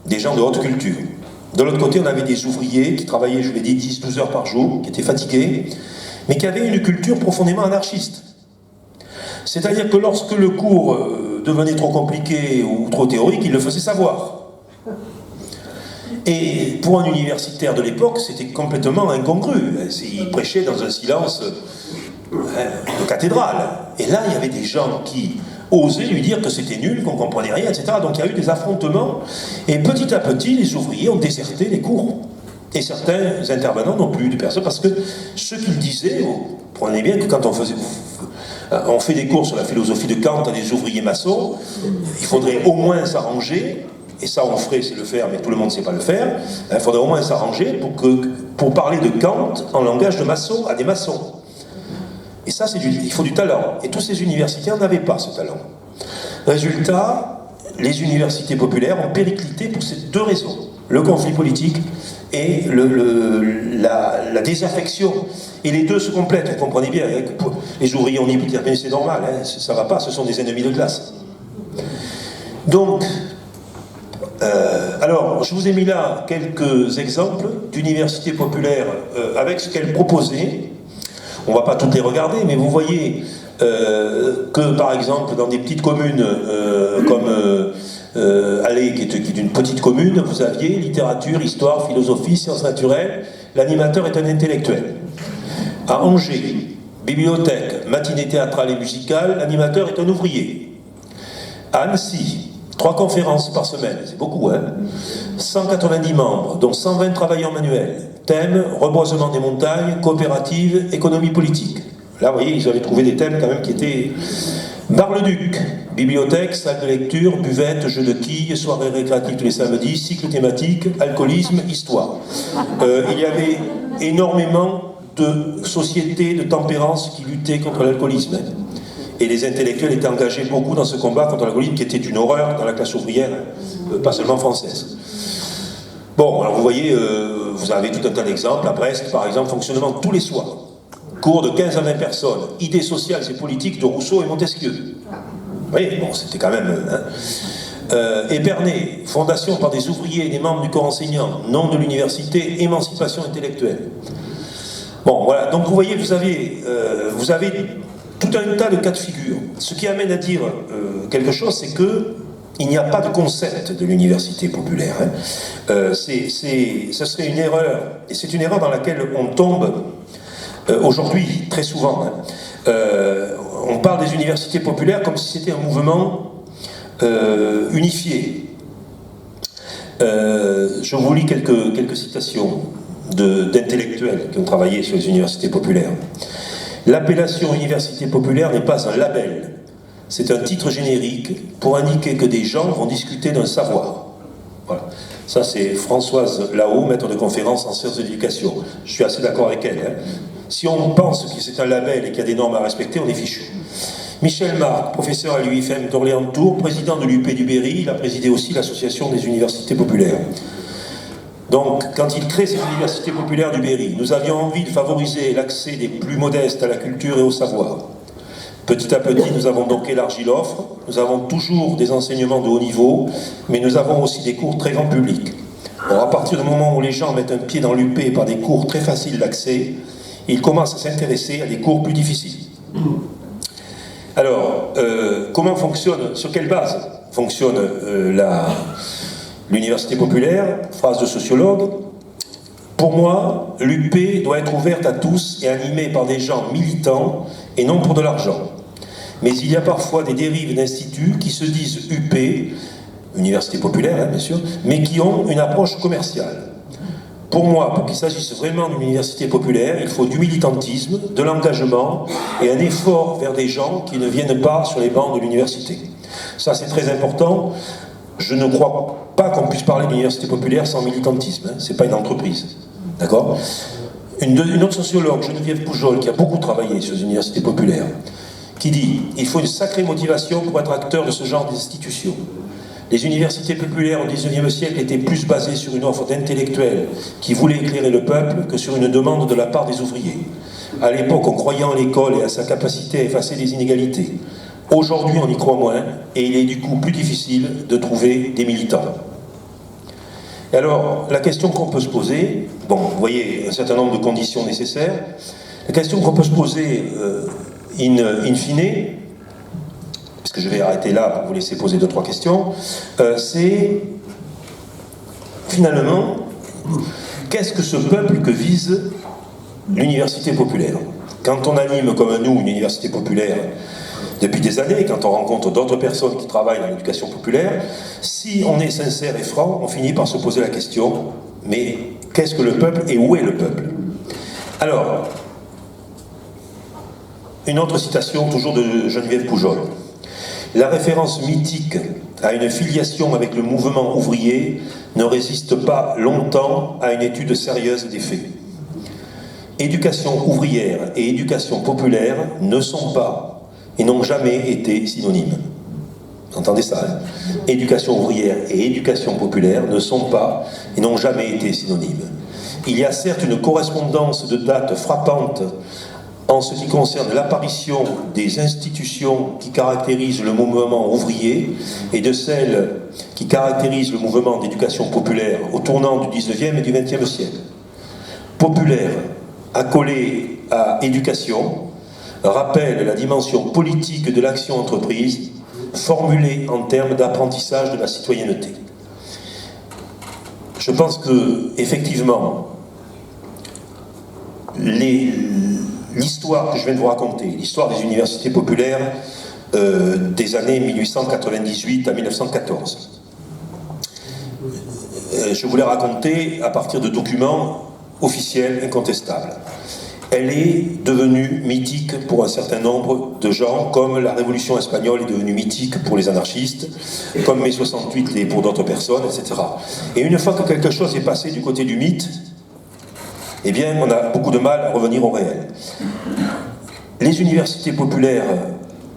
des gens de haute culture, De l'autre côté, on avait des ouvriers qui travaillaient, je l'ai dit, 10-12 heures par jour, qui étaient fatigués, mais qui avaient une culture profondément anarchiste. C'est-à-dire que lorsque le cours devenait trop compliqué ou trop théorique, ils le faisaient savoir. Et pour un universitaire de l'époque, c'était complètement incongru. Il prêchait dans un silence de cathédrale. Et là, il y avait des gens qui osaient lui dire que c'était nul, qu'on ne comprenait rien, etc. Donc il y a eu des affrontements. Et petit à petit, les ouvriers ont déserté les cours. Et certains intervenants n'ont plus eu de personne, parce que ce qu'ils disaient, vous comprenez bien que quand on fait des cours sur la philosophie de Kant à des ouvriers maçons, il faudrait au moins s'arranger, et ça on ferait, c'est le faire, mais tout le monde ne sait pas le faire, il faudrait au moins s'arranger pour parler de Kant en langage de maçon à des maçons. Et ça, il faut du talent. Et tous ces universitaires n'avaient pas ce talent. Résultat, les universités populaires ont périclité pour ces deux raisons. Le conflit politique et la désaffection. Et les deux se complètent, vous comprenez bien. Les ouvriers, on dit, mais c'est normal, hein, ça ne va pas, ce sont des ennemis de classe. Donc, alors, je vous ai mis là quelques exemples d'universités populaires avec ce qu'elles proposaient. On ne va pas toutes les regarder, mais vous voyez que, par exemple, dans des petites communes comme Alais, qui est une petite commune, vous aviez littérature, histoire, philosophie, sciences naturelles. L'animateur est un intellectuel. À Angers, bibliothèque, matinée théâtrale et musicale, l'animateur est un ouvrier. À Annecy, 3 conférences par semaine, c'est beaucoup, hein. 190 membres, dont 120 travailleurs manuels. Thème, reboisement des montagnes, coopérative, économie politique. Là, vous voyez, ils avaient trouvé des thèmes quand même qui étaient... Bar-le-Duc, bibliothèque, salle de lecture, buvette, jeux de quilles, soirée récréative tous les samedis, cycle thématique, alcoolisme, histoire. Il y avait énormément de sociétés de tempérance qui luttaient contre l'alcoolisme. Et les intellectuels étaient engagés beaucoup dans ce combat contre l'alcoolisme qui était une horreur dans la classe ouvrière, pas seulement française. Bon, alors vous voyez, vous avez tout un tas d'exemples. À Brest, par exemple, fonctionnement tous les soirs. Cours de 15 à 20 personnes. Idées sociales et politiques de Rousseau et Montesquieu. Vous voyez, bon, c'était quand même... Épernay, fondation par des ouvriers et des membres du corps enseignant, nom de l'université, émancipation intellectuelle. Bon, voilà, donc vous voyez, vous avez tout un tas de cas de figure. Ce qui amène à dire quelque chose, c'est que il n'y a pas de concept de l'université populaire. Hein. Ce serait une erreur, et c'est une erreur dans laquelle on tombe aujourd'hui très souvent. Hein. On parle des universités populaires comme si c'était un mouvement unifié. Je vous lis quelques citations d'intellectuels qui ont travaillé sur les universités populaires. L'appellation université populaire n'est pas un label, c'est un titre générique pour indiquer que des gens vont discuter d'un savoir. Voilà. Ça, c'est Françoise Lahaut, maître de conférence en sciences de l'éducation. Je suis assez d'accord avec elle. Hein. Si on pense que c'est un label et qu'il y a des normes à respecter, on est fichu. Michel Marc, professeur à l'UIFM d'Orléans-Tours, président de l'UP du Berry, il a présidé aussi l'association des universités populaires. Donc, quand il crée cette université populaire du Berry, nous avions envie de favoriser l'accès des plus modestes à la culture et au savoir. Petit à petit, nous avons donc élargi l'offre, nous avons toujours des enseignements de haut niveau, mais nous avons aussi des cours très grand public. Alors, à partir du moment où les gens mettent un pied dans l'UP par des cours très faciles d'accès, ils commencent à s'intéresser à des cours plus difficiles. Alors, comment fonctionne, sur quelle base fonctionne l'université populaire? Phrase de sociologue. Pour moi, l'UP doit être ouverte à tous et animée par des gens militants et non pour de l'argent. Mais il y a parfois des dérives d'instituts qui se disent UP, université populaire, hein, bien sûr, mais qui ont une approche commerciale. Pour moi, pour qu'il s'agisse vraiment d'une université populaire, il faut du militantisme, de l'engagement et un effort vers des gens qui ne viennent pas sur les bancs de l'université. Ça, c'est très important. Je ne crois pas qu'on puisse parler d'université populaire sans militantisme. Hein. Ce n'est pas une entreprise. D'accord ? Une autre sociologue, Geneviève Poujol, qui a beaucoup travaillé sur les universités populaires, qui dit « Il faut une sacrée motivation pour être acteur de ce genre d'institution. Les universités populaires au XIXe siècle étaient plus basées sur une offre d'intellectuels qui voulaient éclairer le peuple que sur une demande de la part des ouvriers. À l'époque, on croyait en l'école et à sa capacité à effacer les inégalités. Aujourd'hui, on y croit moins, et il est du coup plus difficile de trouver des militants. » Et alors, la question qu'on peut se poser, bon, vous voyez un certain nombre de conditions nécessaires, la question qu'on peut se poser in fine, parce que je vais arrêter là pour vous laisser poser 2-3 questions, c'est finalement, qu'est-ce que ce peuple que vise l'université populaire? Quand on anime comme nous une université populaire depuis des années, quand on rencontre d'autres personnes qui travaillent dans l'éducation populaire, si on est sincère et franc, on finit par se poser la question, mais qu'est-ce que le peuple et où est le peuple? Alors, une autre citation, toujours de Geneviève Poujol. La référence mythique à une filiation avec le mouvement ouvrier ne résiste pas longtemps à une étude sérieuse des faits. Éducation ouvrière et éducation populaire ne sont pas et n'ont jamais été synonymes. Vous entendez ça, hein? Éducation ouvrière et éducation populaire ne sont pas et n'ont jamais été synonymes. Il y a certes une correspondance de dates frappante en ce qui concerne l'apparition des institutions qui caractérisent le mouvement ouvrier et de celles qui caractérisent le mouvement d'éducation populaire au tournant du 19e et du 20e siècle. Populaire, accolé à éducation, rappelle la dimension politique de l'action entreprise, formulée en termes d'apprentissage de la citoyenneté. Je pense que, effectivement, l'histoire que je viens de vous raconter, l'histoire des universités populaires des années 1898 à 1914, je vous l'ai racontée à partir de documents officiels incontestables. Elle est devenue mythique pour un certain nombre de gens, comme la Révolution espagnole est devenue mythique pour les anarchistes, comme mai 68 l'est pour d'autres personnes, etc. Et une fois que quelque chose est passé du côté du mythe, eh bien, on a beaucoup de mal à revenir au réel. Les universités populaires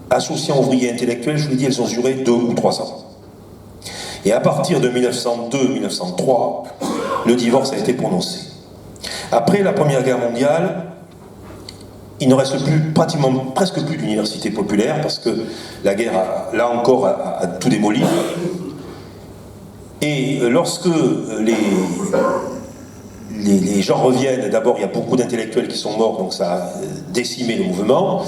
associant ouvriers et intellectuels, je vous l'ai dit, elles ont duré 2 ou 3 ans. Et à partir de 1902-1903, le divorce a été prononcé. Après la Première Guerre mondiale, il ne reste presque plus d'universités populaires, parce que la guerre, là encore, a tout démoli. Et lorsque les gens reviennent, d'abord il y a beaucoup d'intellectuels qui sont morts, donc ça a décimé le mouvement.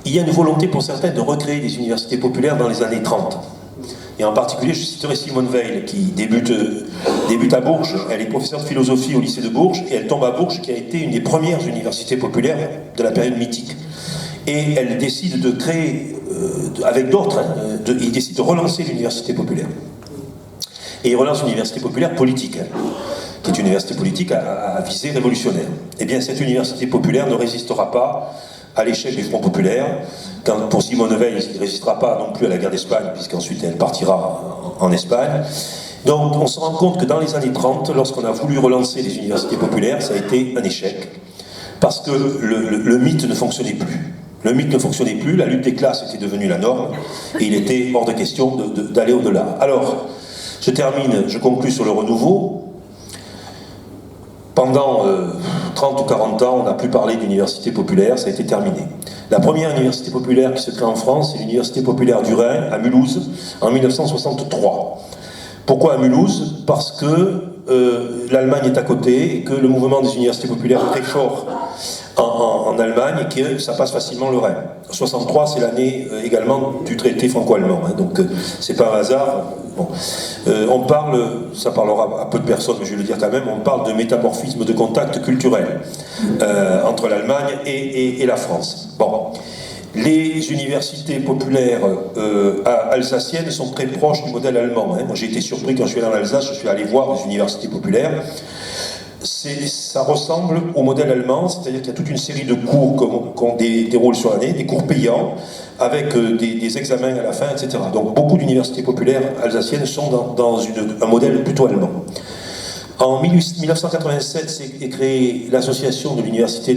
Il y a une volonté pour certains de recréer des universités populaires dans les années 30. Et en particulier, je citerai Simone Veil, qui débute à Bourges. Elle est professeure de philosophie au lycée de Bourges, et elle tombe à Bourges, qui a été une des premières universités populaires de la période mythique. Et elle décide de créer, avec d'autres, il décide de relancer l'université populaire. Et il relance l'université populaire politique, qui est une université politique à visée révolutionnaire. Eh bien, cette université populaire ne résistera pas à l'échec du Front populaire. Pour Simone Veil, il ne résistera pas non plus à la guerre d'Espagne, puisqu'ensuite elle partira en Espagne. Donc on se rend compte que dans les années 30, lorsqu'on a voulu relancer les universités populaires, ça a été un échec, parce que le mythe ne fonctionnait plus. Le mythe ne fonctionnait plus, la lutte des classes était devenue la norme, et il était hors de question d'aller au-delà. Alors, je conclue sur le renouveau. Pendant 30 ou 40 ans, on n'a plus parlé d'université populaire, ça a été terminé. La première université populaire qui se crée en France, c'est l'Université populaire du Rhin, à Mulhouse, en 1963. Pourquoi à Mulhouse? Parce que l'Allemagne est à côté, et que le mouvement des universités populaires est très fort en Allemagne, et que ça passe facilement le Rhin. 63, c'est l'année également du traité franco-allemand, hein, donc c'est pas un hasard. Bon. On parle, ça parlera à peu de personnes, mais je vais le dire quand même, on parle de métamorphisme de contact culturel entre l'Allemagne et la France. Bon. Les universités populaires alsaciennes sont très proches du modèle allemand. Hein. Moi j'ai été surpris quand je suis allé en Alsace, je suis allé voir des universités populaires. Ça ressemble au modèle allemand, c'est-à-dire qu'il y a toute une série de cours qu'on déroule sur l'année, des cours payants, avec des examens à la fin, etc. Donc beaucoup d'universités populaires alsaciennes sont dans un modèle plutôt allemand. En 1987, s'est créée l'association de l'université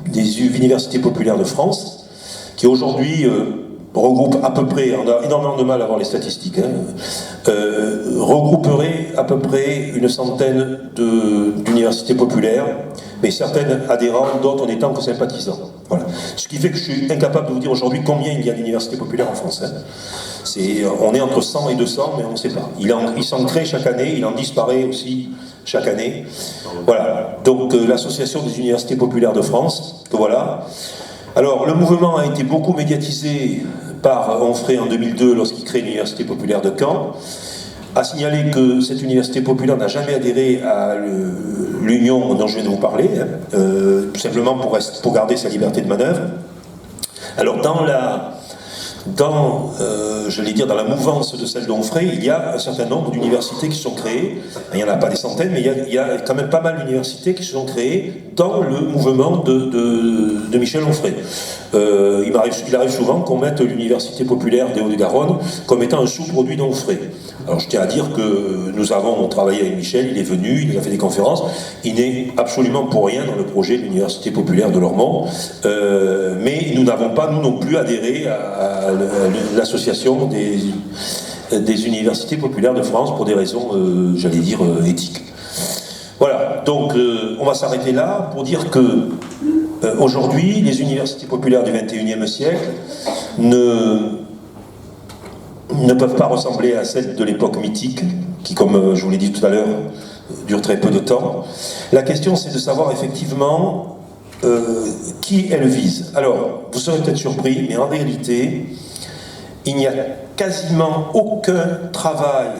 des universités populaires de France, qui aujourd'hui regroupe à peu près, on a énormément de mal à voir les statistiques, regrouperait à peu près une centaine d'universités populaires, mais certaines adhérentes, d'autres n'étant que sympathisants. Voilà. Ce qui fait que je suis incapable de vous dire aujourd'hui combien il y a d'universités populaires en France. On est entre 100 et 200, mais on ne sait pas. Il s'en crée chaque année, il en disparaît aussi chaque année. Voilà. Donc l'association des universités populaires de France, voilà. Alors, le mouvement a été beaucoup médiatisé par Onfray en 2002 lorsqu'il crée l'Université populaire de Caen. À signaler que cette université populaire n'a jamais adhéré à l'union dont je viens de vous parler, tout simplement pour garder sa liberté de manœuvre. Alors, j'allais dire, dans la mouvance de celle d'Onfray, il y a un certain nombre d'universités qui sont créées. Il n'y en a pas des centaines, mais il y a quand même pas mal d'universités qui se sont créées dans le mouvement de Michel Onfray. Il arrive souvent qu'on mette l'université populaire des Hauts-de-Garonne comme étant un sous-produit d'Onfray. Alors je tiens à dire que nous avons travaillé avec Michel, il est venu, il nous a fait des conférences, il n'est absolument pour rien dans le projet de l'université populaire de Lormont, mais nous n'avons pas, nous non plus, adhéré à l'association des universités populaires de France pour des raisons, j'allais dire, éthiques. Voilà, donc on va s'arrêter là pour dire que aujourd'hui, les universités populaires du XXIe siècle ne peuvent pas ressembler à celles de l'époque mythique, qui, comme je vous l'ai dit tout à l'heure, dure très peu de temps. La question, c'est de savoir effectivement qui elles visent. Alors, vous serez peut-être surpris, mais en réalité, il n'y a quasiment aucun travail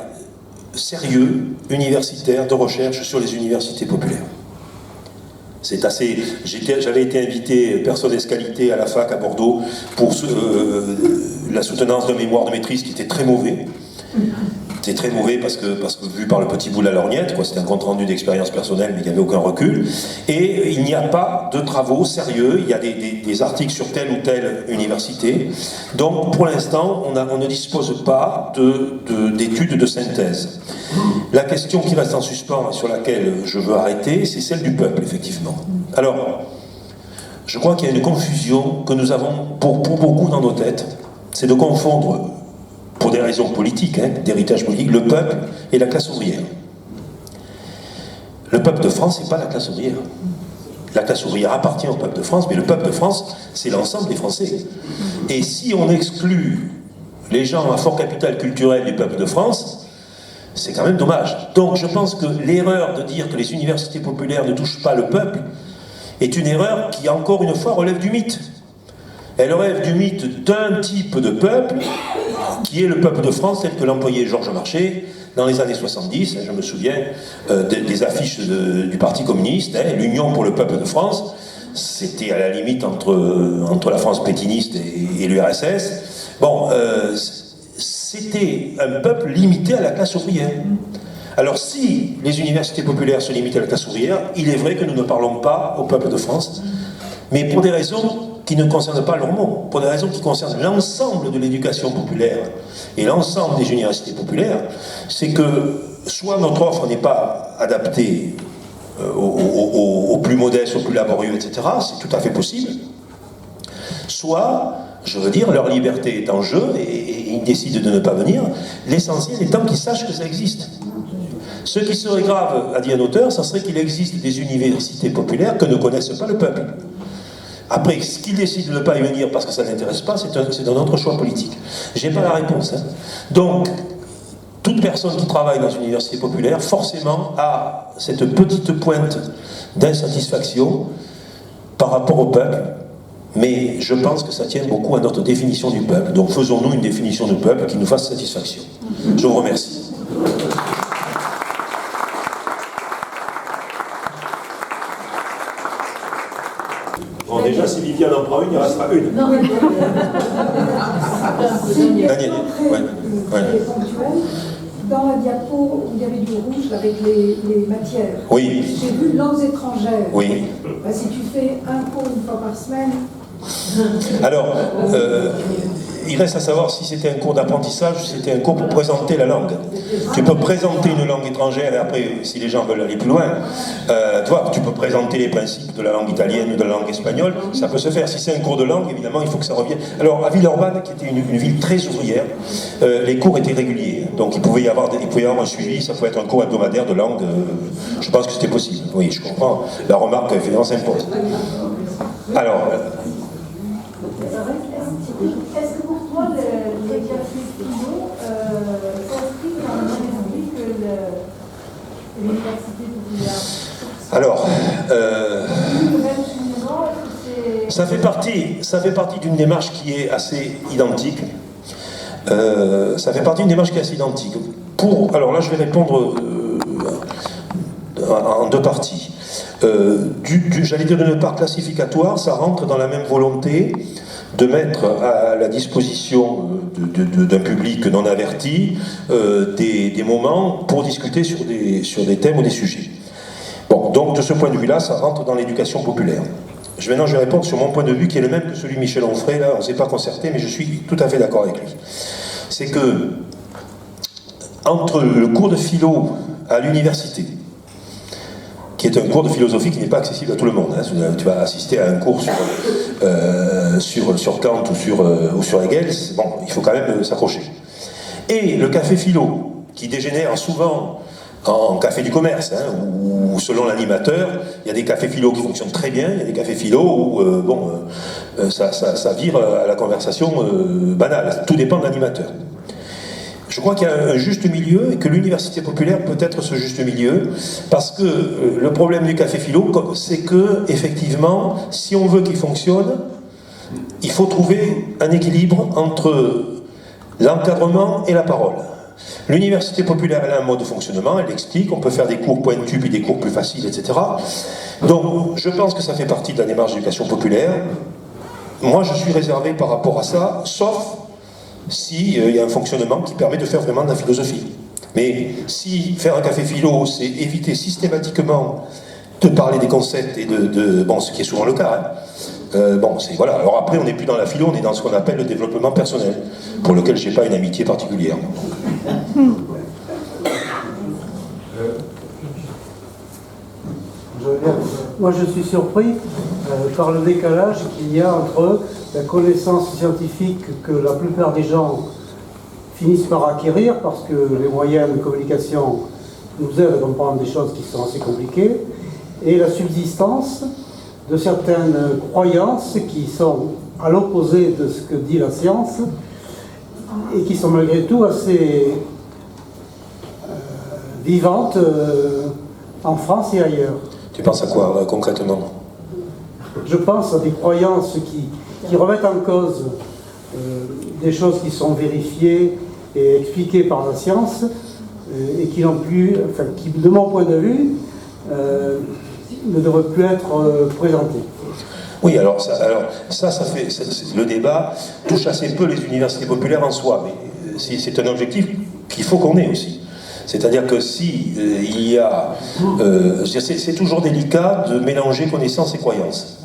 sérieux, universitaire, de recherche sur les universités populaires. C'est assez... J'avais été invité, personne qualité, à la fac à Bordeaux pour la soutenance d'un mémoire de maîtrise qui était très mauvais. C'était très mauvais parce que vu par le petit bout de la lorgnette, c'était un compte rendu d'expérience personnelle, mais il n'y avait aucun recul. Et il n'y a pas de travaux sérieux, il y a des articles sur telle ou telle université. Donc pour l'instant, on ne dispose pas d'études de synthèse. La question qui reste en suspens et sur laquelle je veux arrêter, c'est celle du peuple, effectivement. Alors, je crois qu'il y a une confusion que nous avons pour beaucoup dans nos têtes, c'est de confondre, pour des raisons politiques, d'héritage politique, le peuple et la classe ouvrière. Le peuple de France, c'est pas la classe ouvrière. La classe ouvrière appartient au peuple de France, mais le peuple de France, c'est l'ensemble des Français. Et si on exclut les gens à fort capital culturel du peuple de France, c'est quand même dommage. Donc je pense que l'erreur de dire que les universités populaires ne touchent pas le peuple est une erreur qui, encore une fois, relève du mythe. Elle relève du mythe d'un type de peuple qui est le peuple de France tel que l'employait Georges Marchais dans les années 70. Je me souviens des affiches du Parti communiste, l'Union pour le peuple de France. C'était à la limite entre la France pétiniste et l'URSS. Bon, c'était un peuple limité à la classe ouvrière. Alors si les universités populaires se limitent à la classe ouvrière, il est vrai que nous ne parlons pas au peuple de France, mais pour des raisons qui ne concernent pas Lormont, pour des raisons qui concernent l'ensemble de l'éducation populaire et l'ensemble des universités populaires, c'est que soit notre offre n'est pas adaptée aux plus modestes, aux plus laborieux, etc., c'est tout à fait possible, soit, je veux dire, leur liberté est en jeu et ils décident de ne pas venir, l'essentiel étant qu'ils sachent que ça existe. Ce qui serait grave, a dit un auteur, ça serait qu'il existe des universités populaires que ne connaissent pas le peuple. Après, ce qu'ils décident de ne pas y venir parce que ça ne l'intéresse pas, c'est un autre choix politique. Je n'ai pas la réponse. Donc, toute personne qui travaille dans une université populaire, forcément, a cette petite pointe d'insatisfaction par rapport au peuple, mais je pense que ça tient beaucoup à notre définition du peuple. Donc faisons-nous une définition du peuple qui nous fasse satisfaction. Je vous remercie. Bon, déjà, si Viviane en prend une, il restera une.
Non, mais...
Daniel, ouais.
Dans la diapo où il y avait du rouge avec les matières,
oui.
J'ai vu langues étrangères.
Oui.
Si tu fais un cours une fois par semaine...
Alors, il reste à savoir si c'était un cours d'apprentissage ou si c'était un cours pour présenter la langue. Tu peux présenter une langue étrangère et après, si les gens veulent aller plus loin, tu vois, tu peux présenter les principes de la langue italienne ou de la langue espagnole, ça peut se faire. Si c'est un cours de langue, évidemment, il faut que ça revienne. Alors, à Villeurbanne, qui était une ville très ouvrière, les cours étaient réguliers. Donc, il pouvait y avoir un suivi, ça pouvait être un cours hebdomadaire de langue. Je pense que c'était possible. Oui, je comprends. La remarque, évidemment, s'impose. Alors...
Est-ce que pour toi, les cafés philo s'inscrivent dans le même esprit que l'université populaire?
Alors, ça fait partie d'une démarche qui est assez identique. Alors là, je vais répondre en deux parties. J'allais dire d'une part classificatoire, ça rentre dans la même volonté de mettre à la disposition d'un public non averti des moments pour discuter sur des thèmes ou des sujets. Bon, donc de ce point de vue-là, ça rentre dans l'éducation populaire. Maintenant, je vais répondre sur mon point de vue qui est le même que celui de Michel Onfray. Là, on ne s'est pas concerté, mais je suis tout à fait d'accord avec lui. C'est que entre le cours de philo à l'université, qui est un cours de philosophie qui n'est pas accessible à tout le monde. Hein. Tu vas assister à un cours sur Kant ou sur Hegel, bon, il faut quand même s'accrocher. Et le café philo, qui dégénère souvent en café du commerce, hein, où selon l'animateur, il y a des cafés philo qui fonctionnent très bien, il y a des cafés philo où ça vire à la conversation banale. Tout dépend de l'animateur. Je crois qu'il y a un juste milieu et que l'université populaire peut être ce juste milieu, parce que le problème du café philo, c'est que, effectivement, si on veut qu'il fonctionne, il faut trouver un équilibre entre l'encadrement et la parole. L'université populaire, elle a un mode de fonctionnement, elle explique, on peut faire des cours pointus puis des cours plus faciles, etc. Donc, je pense que ça fait partie de la démarche d'éducation populaire. Moi, je suis réservé par rapport à ça, sauf s'il y a un fonctionnement qui permet de faire vraiment de la philosophie. Mais si faire un café philo, c'est éviter systématiquement de parler des concepts et bon, ce qui est souvent le cas, hein. Bon, c'est voilà. Alors après, on n'est plus dans la philo, on est dans ce qu'on appelle le développement personnel, pour lequel je n'ai pas une amitié particulière.
Moi, je suis surpris par le décalage qu'il y a entre la connaissance scientifique que la plupart des gens finissent par acquérir, parce que les moyens de communication nous aident à comprendre des choses qui sont assez compliquées, et la subsistance de certaines croyances qui sont à l'opposé de ce que dit la science, et qui sont malgré tout assez vivantes en France et ailleurs.
Tu penses à quoi concrètement?
Je pense à des croyances qui remettent en cause des choses qui sont vérifiées et expliquées par la science et qui n'ont plus, enfin, qui, de mon point de vue, ne devraient plus être présentées.
Oui, alors ça fait le débat touche assez peu les universités populaires en soi, mais c'est un objectif qu'il faut qu'on ait aussi. C'est-à-dire que si il y a... c'est toujours délicat de mélanger connaissance et croyance.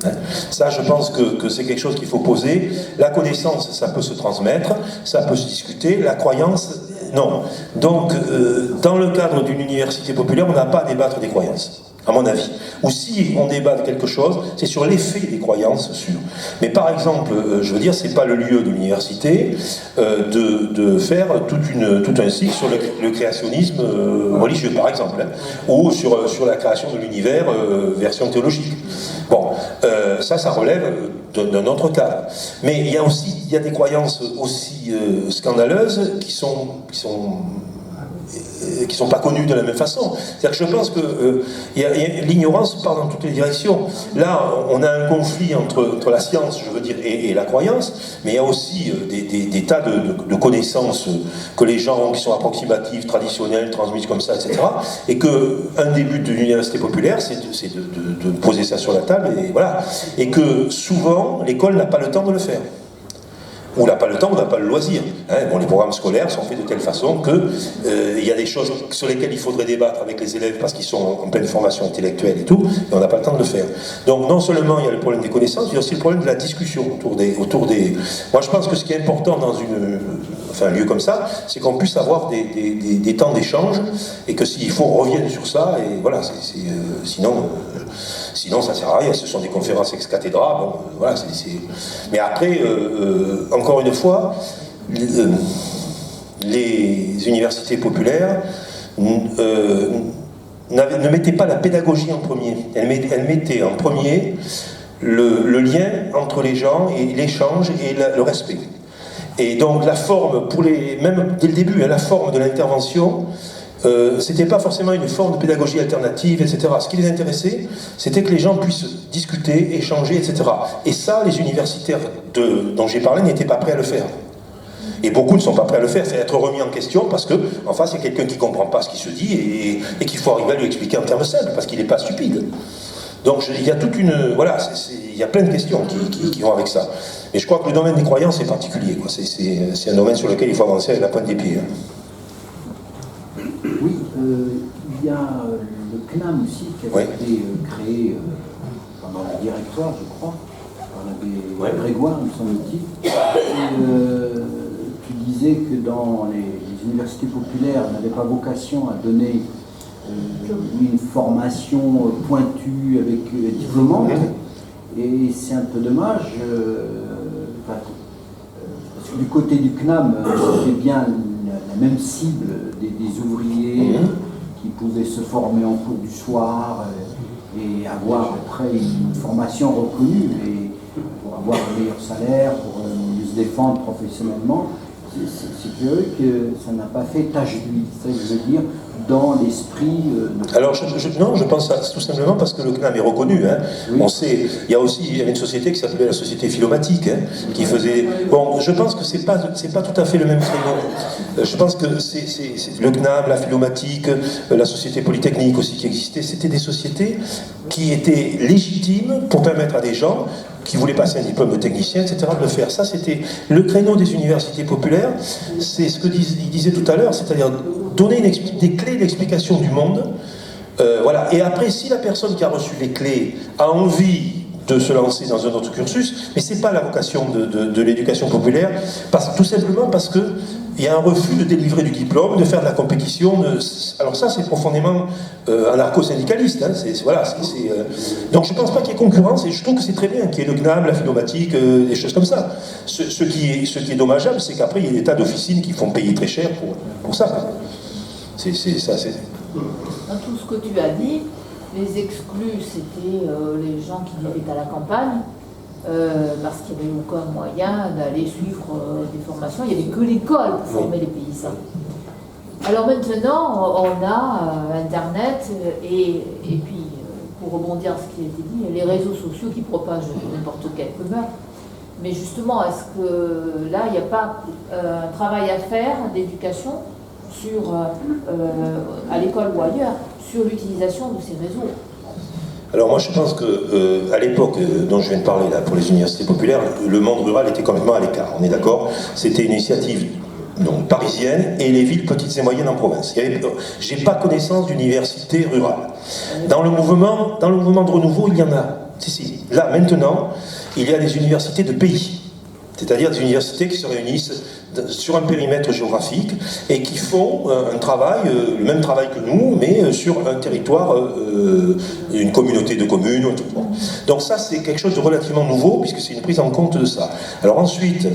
Hein, ça, je pense que c'est quelque chose qu'il faut poser. La connaissance, ça peut se transmettre, ça peut se discuter. La croyance, non. Donc, dans le cadre d'une université populaire, on n'a pas à débattre des croyances, à mon avis. Ou si on débat de quelque chose, c'est sur l'effet des croyances sur. Mais par exemple, je veux dire, c'est pas le lieu de l'université de faire tout un cycle sur le créationnisme religieux, par exemple, hein, ou sur la création de l'univers version théologique. Bon, ça relève d'un autre cadre. Mais il y a des croyances aussi scandaleuses qui sont pas connus de la même façon. C'est-à-dire que je pense que l'ignorance part dans toutes les directions. Là, on a un conflit entre la science, je veux dire, et la croyance, mais il y a aussi des tas de connaissances que les gens qui sont approximatives, traditionnelles, transmises comme ça, etc. Et qu'un des buts de l'université populaire, c'est de poser ça sur la table, et voilà. Et que souvent, l'école n'a pas le temps de le faire. où on n'a pas le temps, on n'a pas le loisir. Bon, les programmes scolaires sont faits de telle façon qu'il y a des choses sur lesquelles il faudrait débattre avec les élèves parce qu'ils sont en pleine formation intellectuelle et tout, et on n'a pas le temps de le faire. Donc non seulement il y a le problème des connaissances, il y a aussi le problème de la discussion autour des... Moi je pense que ce qui est important dans un lieu comme ça, c'est qu'on puisse avoir des temps d'échange, et que s'il faut, on revienne sur ça, et voilà, sinon ça sert à rien, ce sont des conférences ex cathedra, bon, voilà, mais après, encore une fois, les universités populaires ne mettaient pas la pédagogie en premier, elles mettaient en premier le lien entre les gens, et l'échange et le respect. Et donc la forme, même dès le début, la forme de l'intervention, c'était pas forcément une forme de pédagogie alternative, etc. Ce qui les intéressait, c'était que les gens puissent discuter, échanger, etc. Et ça, les universitaires dont j'ai parlé n'étaient pas prêts à le faire. Et beaucoup ne sont pas prêts à le faire, c'est être remis en question parce qu'en face, il y a quelqu'un qui ne comprend pas ce qui se dit et qu'il faut arriver à lui expliquer en termes simples, parce qu'il n'est pas stupide. Donc il y a toute une... Voilà, il y a plein de questions qui vont avec ça. Et je crois que le domaine des croyances est particulier, quoi. C'est un domaine sur lequel il faut avancer avec la pointe des pieds.
Oui, il y a le CNAM aussi qui a été créé pendant le directoire, je crois, par l'abbé Grégoire, me semble-t-il. Tu disais que dans les universités populaires, on n'avait pas vocation à donner une formation pointue avec diplômante, et c'est un peu dommage, parce que du côté du CNAM, c'était bien la même cible des ouvriers qui pouvaient se former en cours du soir et avoir après une formation reconnue et pour avoir un meilleur salaire, pour mieux se défendre professionnellement. C'est curieux que ça n'a pas fait tache d'huile, ça je veux dire, dans l'esprit...
Alors non, je pense tout simplement parce que le CNAM est reconnu. Oui. On sait, il y avait une société qui s'appelait la Société Philomatique, qui faisait... Bon, je pense que c'est pas tout à fait le même créneau. Je pense que c'est le CNAM, la Philomatique, la Société Polytechnique aussi qui existait, c'était des sociétés qui étaient légitimes pour permettre à des gens qui voulaient passer un diplôme de technicien, etc., de le faire. Ça, c'était le créneau des universités populaires, c'est ce que il disait tout à l'heure, c'est-à-dire donner des clés d'explication du monde, voilà. Et après, si la personne qui a reçu les clés a envie de se lancer dans un autre cursus, mais c'est pas la vocation de l'éducation populaire, tout simplement parce que il y a un refus de délivrer du diplôme, de faire de la compétition. Alors ça, c'est profondément anarcho-syndicaliste. Donc je ne pense pas qu'il y ait concurrence, et je trouve que c'est très bien qu'il y ait le CNAM, la Philomatique, des choses comme ça. Ce qui est dommageable, c'est qu'après, il y a des tas d'officines qui font payer très cher pour ça.
Dans tout ce que tu as dit, les exclus, c'était les gens qui vivaient à la campagne, parce qu'il n'y avait aucun moyen d'aller suivre des formations. Il n'y avait que l'école pour former les paysans. Alors maintenant, on a Internet et puis, pour rebondir à ce qui a été dit, les réseaux sociaux qui propagent n'importe quelle rumeur. Mais justement, est-ce que là, il n'y a pas un travail à faire d'éducation à l'école ou ailleurs, sur l'utilisation de ces réseaux?
Alors moi je pense qu'à l'époque dont je viens de parler là, pour les universités populaires, le monde rural était complètement à l'écart, on est d'accord? C'était une initiative donc, parisienne et les villes petites et moyennes en province. J'ai pas connaissance d'université rurale. Dans le mouvement de renouveau, il y en a. Si. Là, maintenant, il y a des universités de pays. C'est-à-dire des universités qui se réunissent sur un périmètre géographique et qui font un travail, le même travail que nous, mais sur un territoire, une communauté de communes. Bon. Donc ça, c'est quelque chose de relativement nouveau, puisque c'est une prise en compte de ça. Alors ensuite,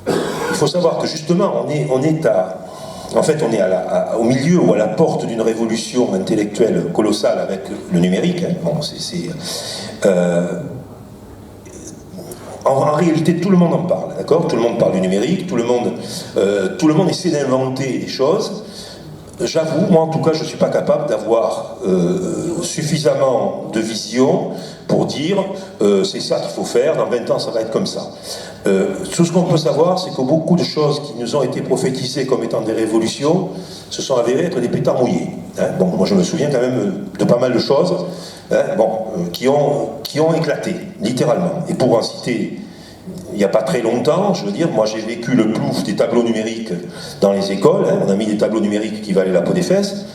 il faut savoir que justement, on est au milieu ou à la porte d'une révolution intellectuelle colossale avec le numérique. Bon, en réalité, tout le monde en parle, d'accord? Tout le monde parle du numérique, tout le monde essaie d'inventer des choses. J'avoue, moi en tout cas, je ne suis pas capable d'avoir suffisamment de vision pour dire c'est ça qu'il faut faire, dans 20 ans ça va être comme ça. Tout ce qu'on peut savoir, c'est que beaucoup de choses qui nous ont été prophétisées comme étant des révolutions se sont avérées être des pétards mouillés. Bon, moi je me souviens quand même de pas mal de choses qui ont éclaté, littéralement. Et pour en citer il n'y a pas très longtemps, je veux dire, moi j'ai vécu le plouf des tableaux numériques dans les écoles, hein, on a mis des tableaux numériques qui valaient la peau des fesses.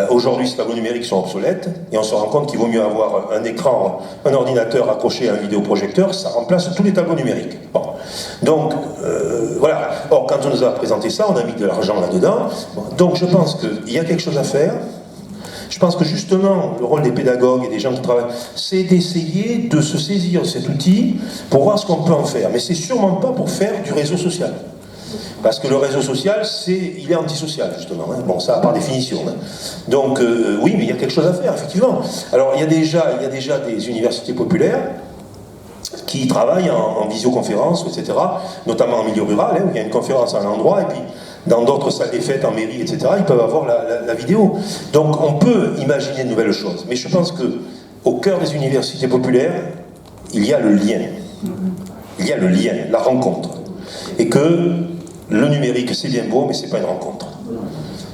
Aujourd'hui, ces tableaux numériques sont obsolètes et on se rend compte qu'il vaut mieux avoir un écran, un ordinateur accroché à un vidéoprojecteur, ça remplace tous les tableaux numériques. Bon. Donc, voilà. Or, quand on nous a présenté ça, on a mis de l'argent là-dedans. Bon. Donc, je pense qu'il y a quelque chose à faire. Je pense que justement, le rôle des pédagogues et des gens qui travaillent, c'est d'essayer de se saisir de cet outil pour voir ce qu'on peut en faire. Mais c'est sûrement pas pour faire du réseau social. Parce que le réseau social, il est antisocial, justement. Hein. Bon, ça, par définition. Hein. Donc, oui, mais il y a quelque chose à faire, effectivement. Alors, il y a déjà des universités populaires qui travaillent en visioconférence, etc., notamment en milieu rural, hein, où il y a une conférence à un endroit, et puis dans d'autres salles des fêtes, en mairie, etc., ils peuvent avoir la vidéo. Donc, on peut imaginer de nouvelles choses. Mais je pense qu'au cœur des universités populaires, il y a le lien. Il y a le lien, la rencontre. Et que le numérique, c'est bien beau, mais c'est pas une rencontre.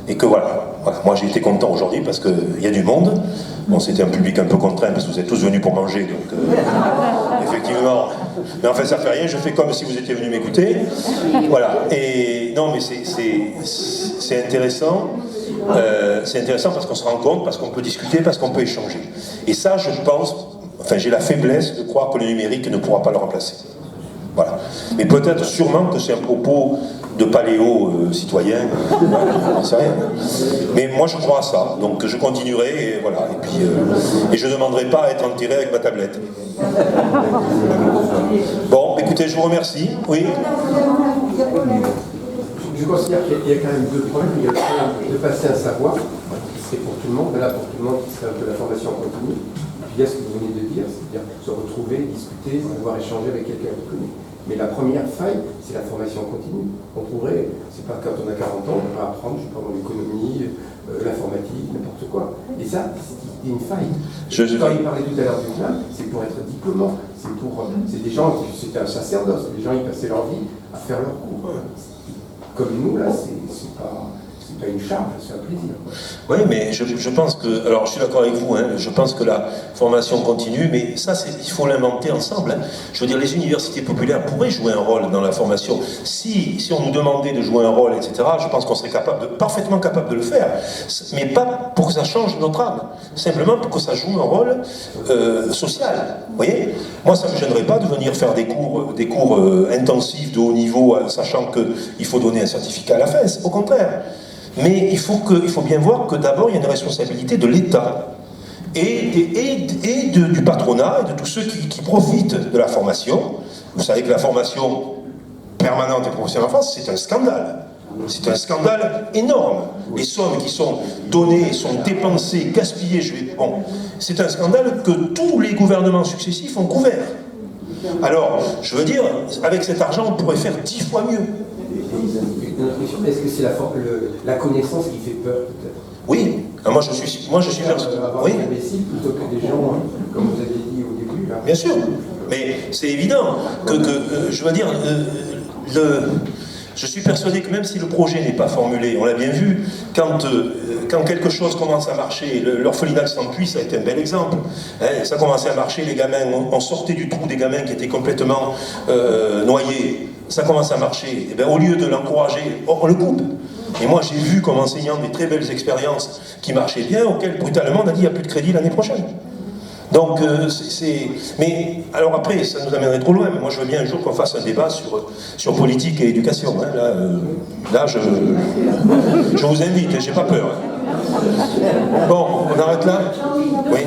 Et que voilà. Moi j'ai été content aujourd'hui parce qu'il y a du monde. Bon, c'était un public un peu contraint parce que vous êtes tous venus pour manger, donc effectivement. Mais en fait, ça fait rien, je fais comme si vous étiez venus m'écouter. Voilà. Et non, mais c'est intéressant. C'est intéressant parce qu'on se rend compte, parce qu'on peut discuter, parce qu'on peut échanger. Et ça, je pense, enfin, j'ai la faiblesse de croire que le numérique ne pourra pas le remplacer. Voilà. Mais peut-être sûrement que c'est un propos de paléo-citoyen, j'en sais rien. Mais moi je crois à ça, donc je continuerai, et voilà. Et puis, et je ne demanderai pas à être enterré avec ma tablette. Bon, écoutez, je vous remercie. Oui.
Je considère qu'il y a quand même deux problèmes. Il y a le problème de passer un savoir, qui serait pour tout le monde, là pour tout le monde, qui serait un peu la formation en continu. Puis il y a ce que vous venez de dire, c'est-à-dire se retrouver, discuter, pouvoir échanger avec quelqu'un qui connaît. Mais la première faille, c'est la formation continue. On pourrait, c'est pas quand on a 40 ans, on va apprendre, je sais pas, l'économie, l'informatique, n'importe quoi. Et ça, c'est une faille. Quand il parlait tout à l'heure du CNAM, c'est pour être diplômant. C'est des gens, c'était un sacerdoce. Les gens, ils passaient leur vie à faire leur cours. Comme nous, là, c'est pas une charge, c'est un plaisir.
Oui, mais je pense que, alors je suis d'accord avec vous, hein, je pense que la formation continue, mais ça, il faut l'inventer ensemble. Hein. Je veux dire, les universités populaires pourraient jouer un rôle dans la formation. Si on nous demandait de jouer un rôle, etc., je pense qu'on serait parfaitement capable de le faire. Mais pas pour que ça change notre âme, simplement pour que ça joue un rôle social. Vous voyez ? Moi, ça ne me gênerait pas de venir faire des cours intensifs de haut niveau, sachant qu'il faut donner un certificat à la fin, au contraire. Mais il faut bien voir que d'abord, il y a une responsabilité de l'État et du patronat et de tous ceux qui profitent de la formation. Vous savez que la formation permanente et professionnelle en France, c'est un scandale. C'est un scandale énorme. Les sommes qui sont données, sont dépensées, gaspillées. Bon, c'est un scandale que tous les gouvernements successifs ont couvert. Alors, je veux dire, avec cet argent, on pourrait faire 10 fois mieux.
Est-ce que c'est la connaissance qui fait peur, peut-être?
Oui, moi je suis
avoir
oui.
des imbéciles plutôt que des gens, comme vous aviez dit au début. Là.
Bien sûr, mais c'est évident que je veux dire, je suis persuadé que même si le projet n'est pas formulé, on l'a bien vu, quand quelque chose commence à marcher, l'orphelinat sans puits, ça a été un bel exemple. Hein, ça commençait à marcher, les gamins, on sortait du trou des gamins qui étaient complètement noyés. Ça commence à marcher, et bien, au lieu de l'encourager, on le coupe. Et moi j'ai vu comme enseignant des très belles expériences qui marchaient bien, auxquelles brutalement on a dit il n'y a plus de crédit l'année prochaine. Donc mais alors après ça nous amènerait trop loin, mais moi je veux bien un jour qu'on fasse un débat sur politique et éducation. Hein. Là je vous invite, j'ai pas peur. Hein. Bon, on arrête là? Oui.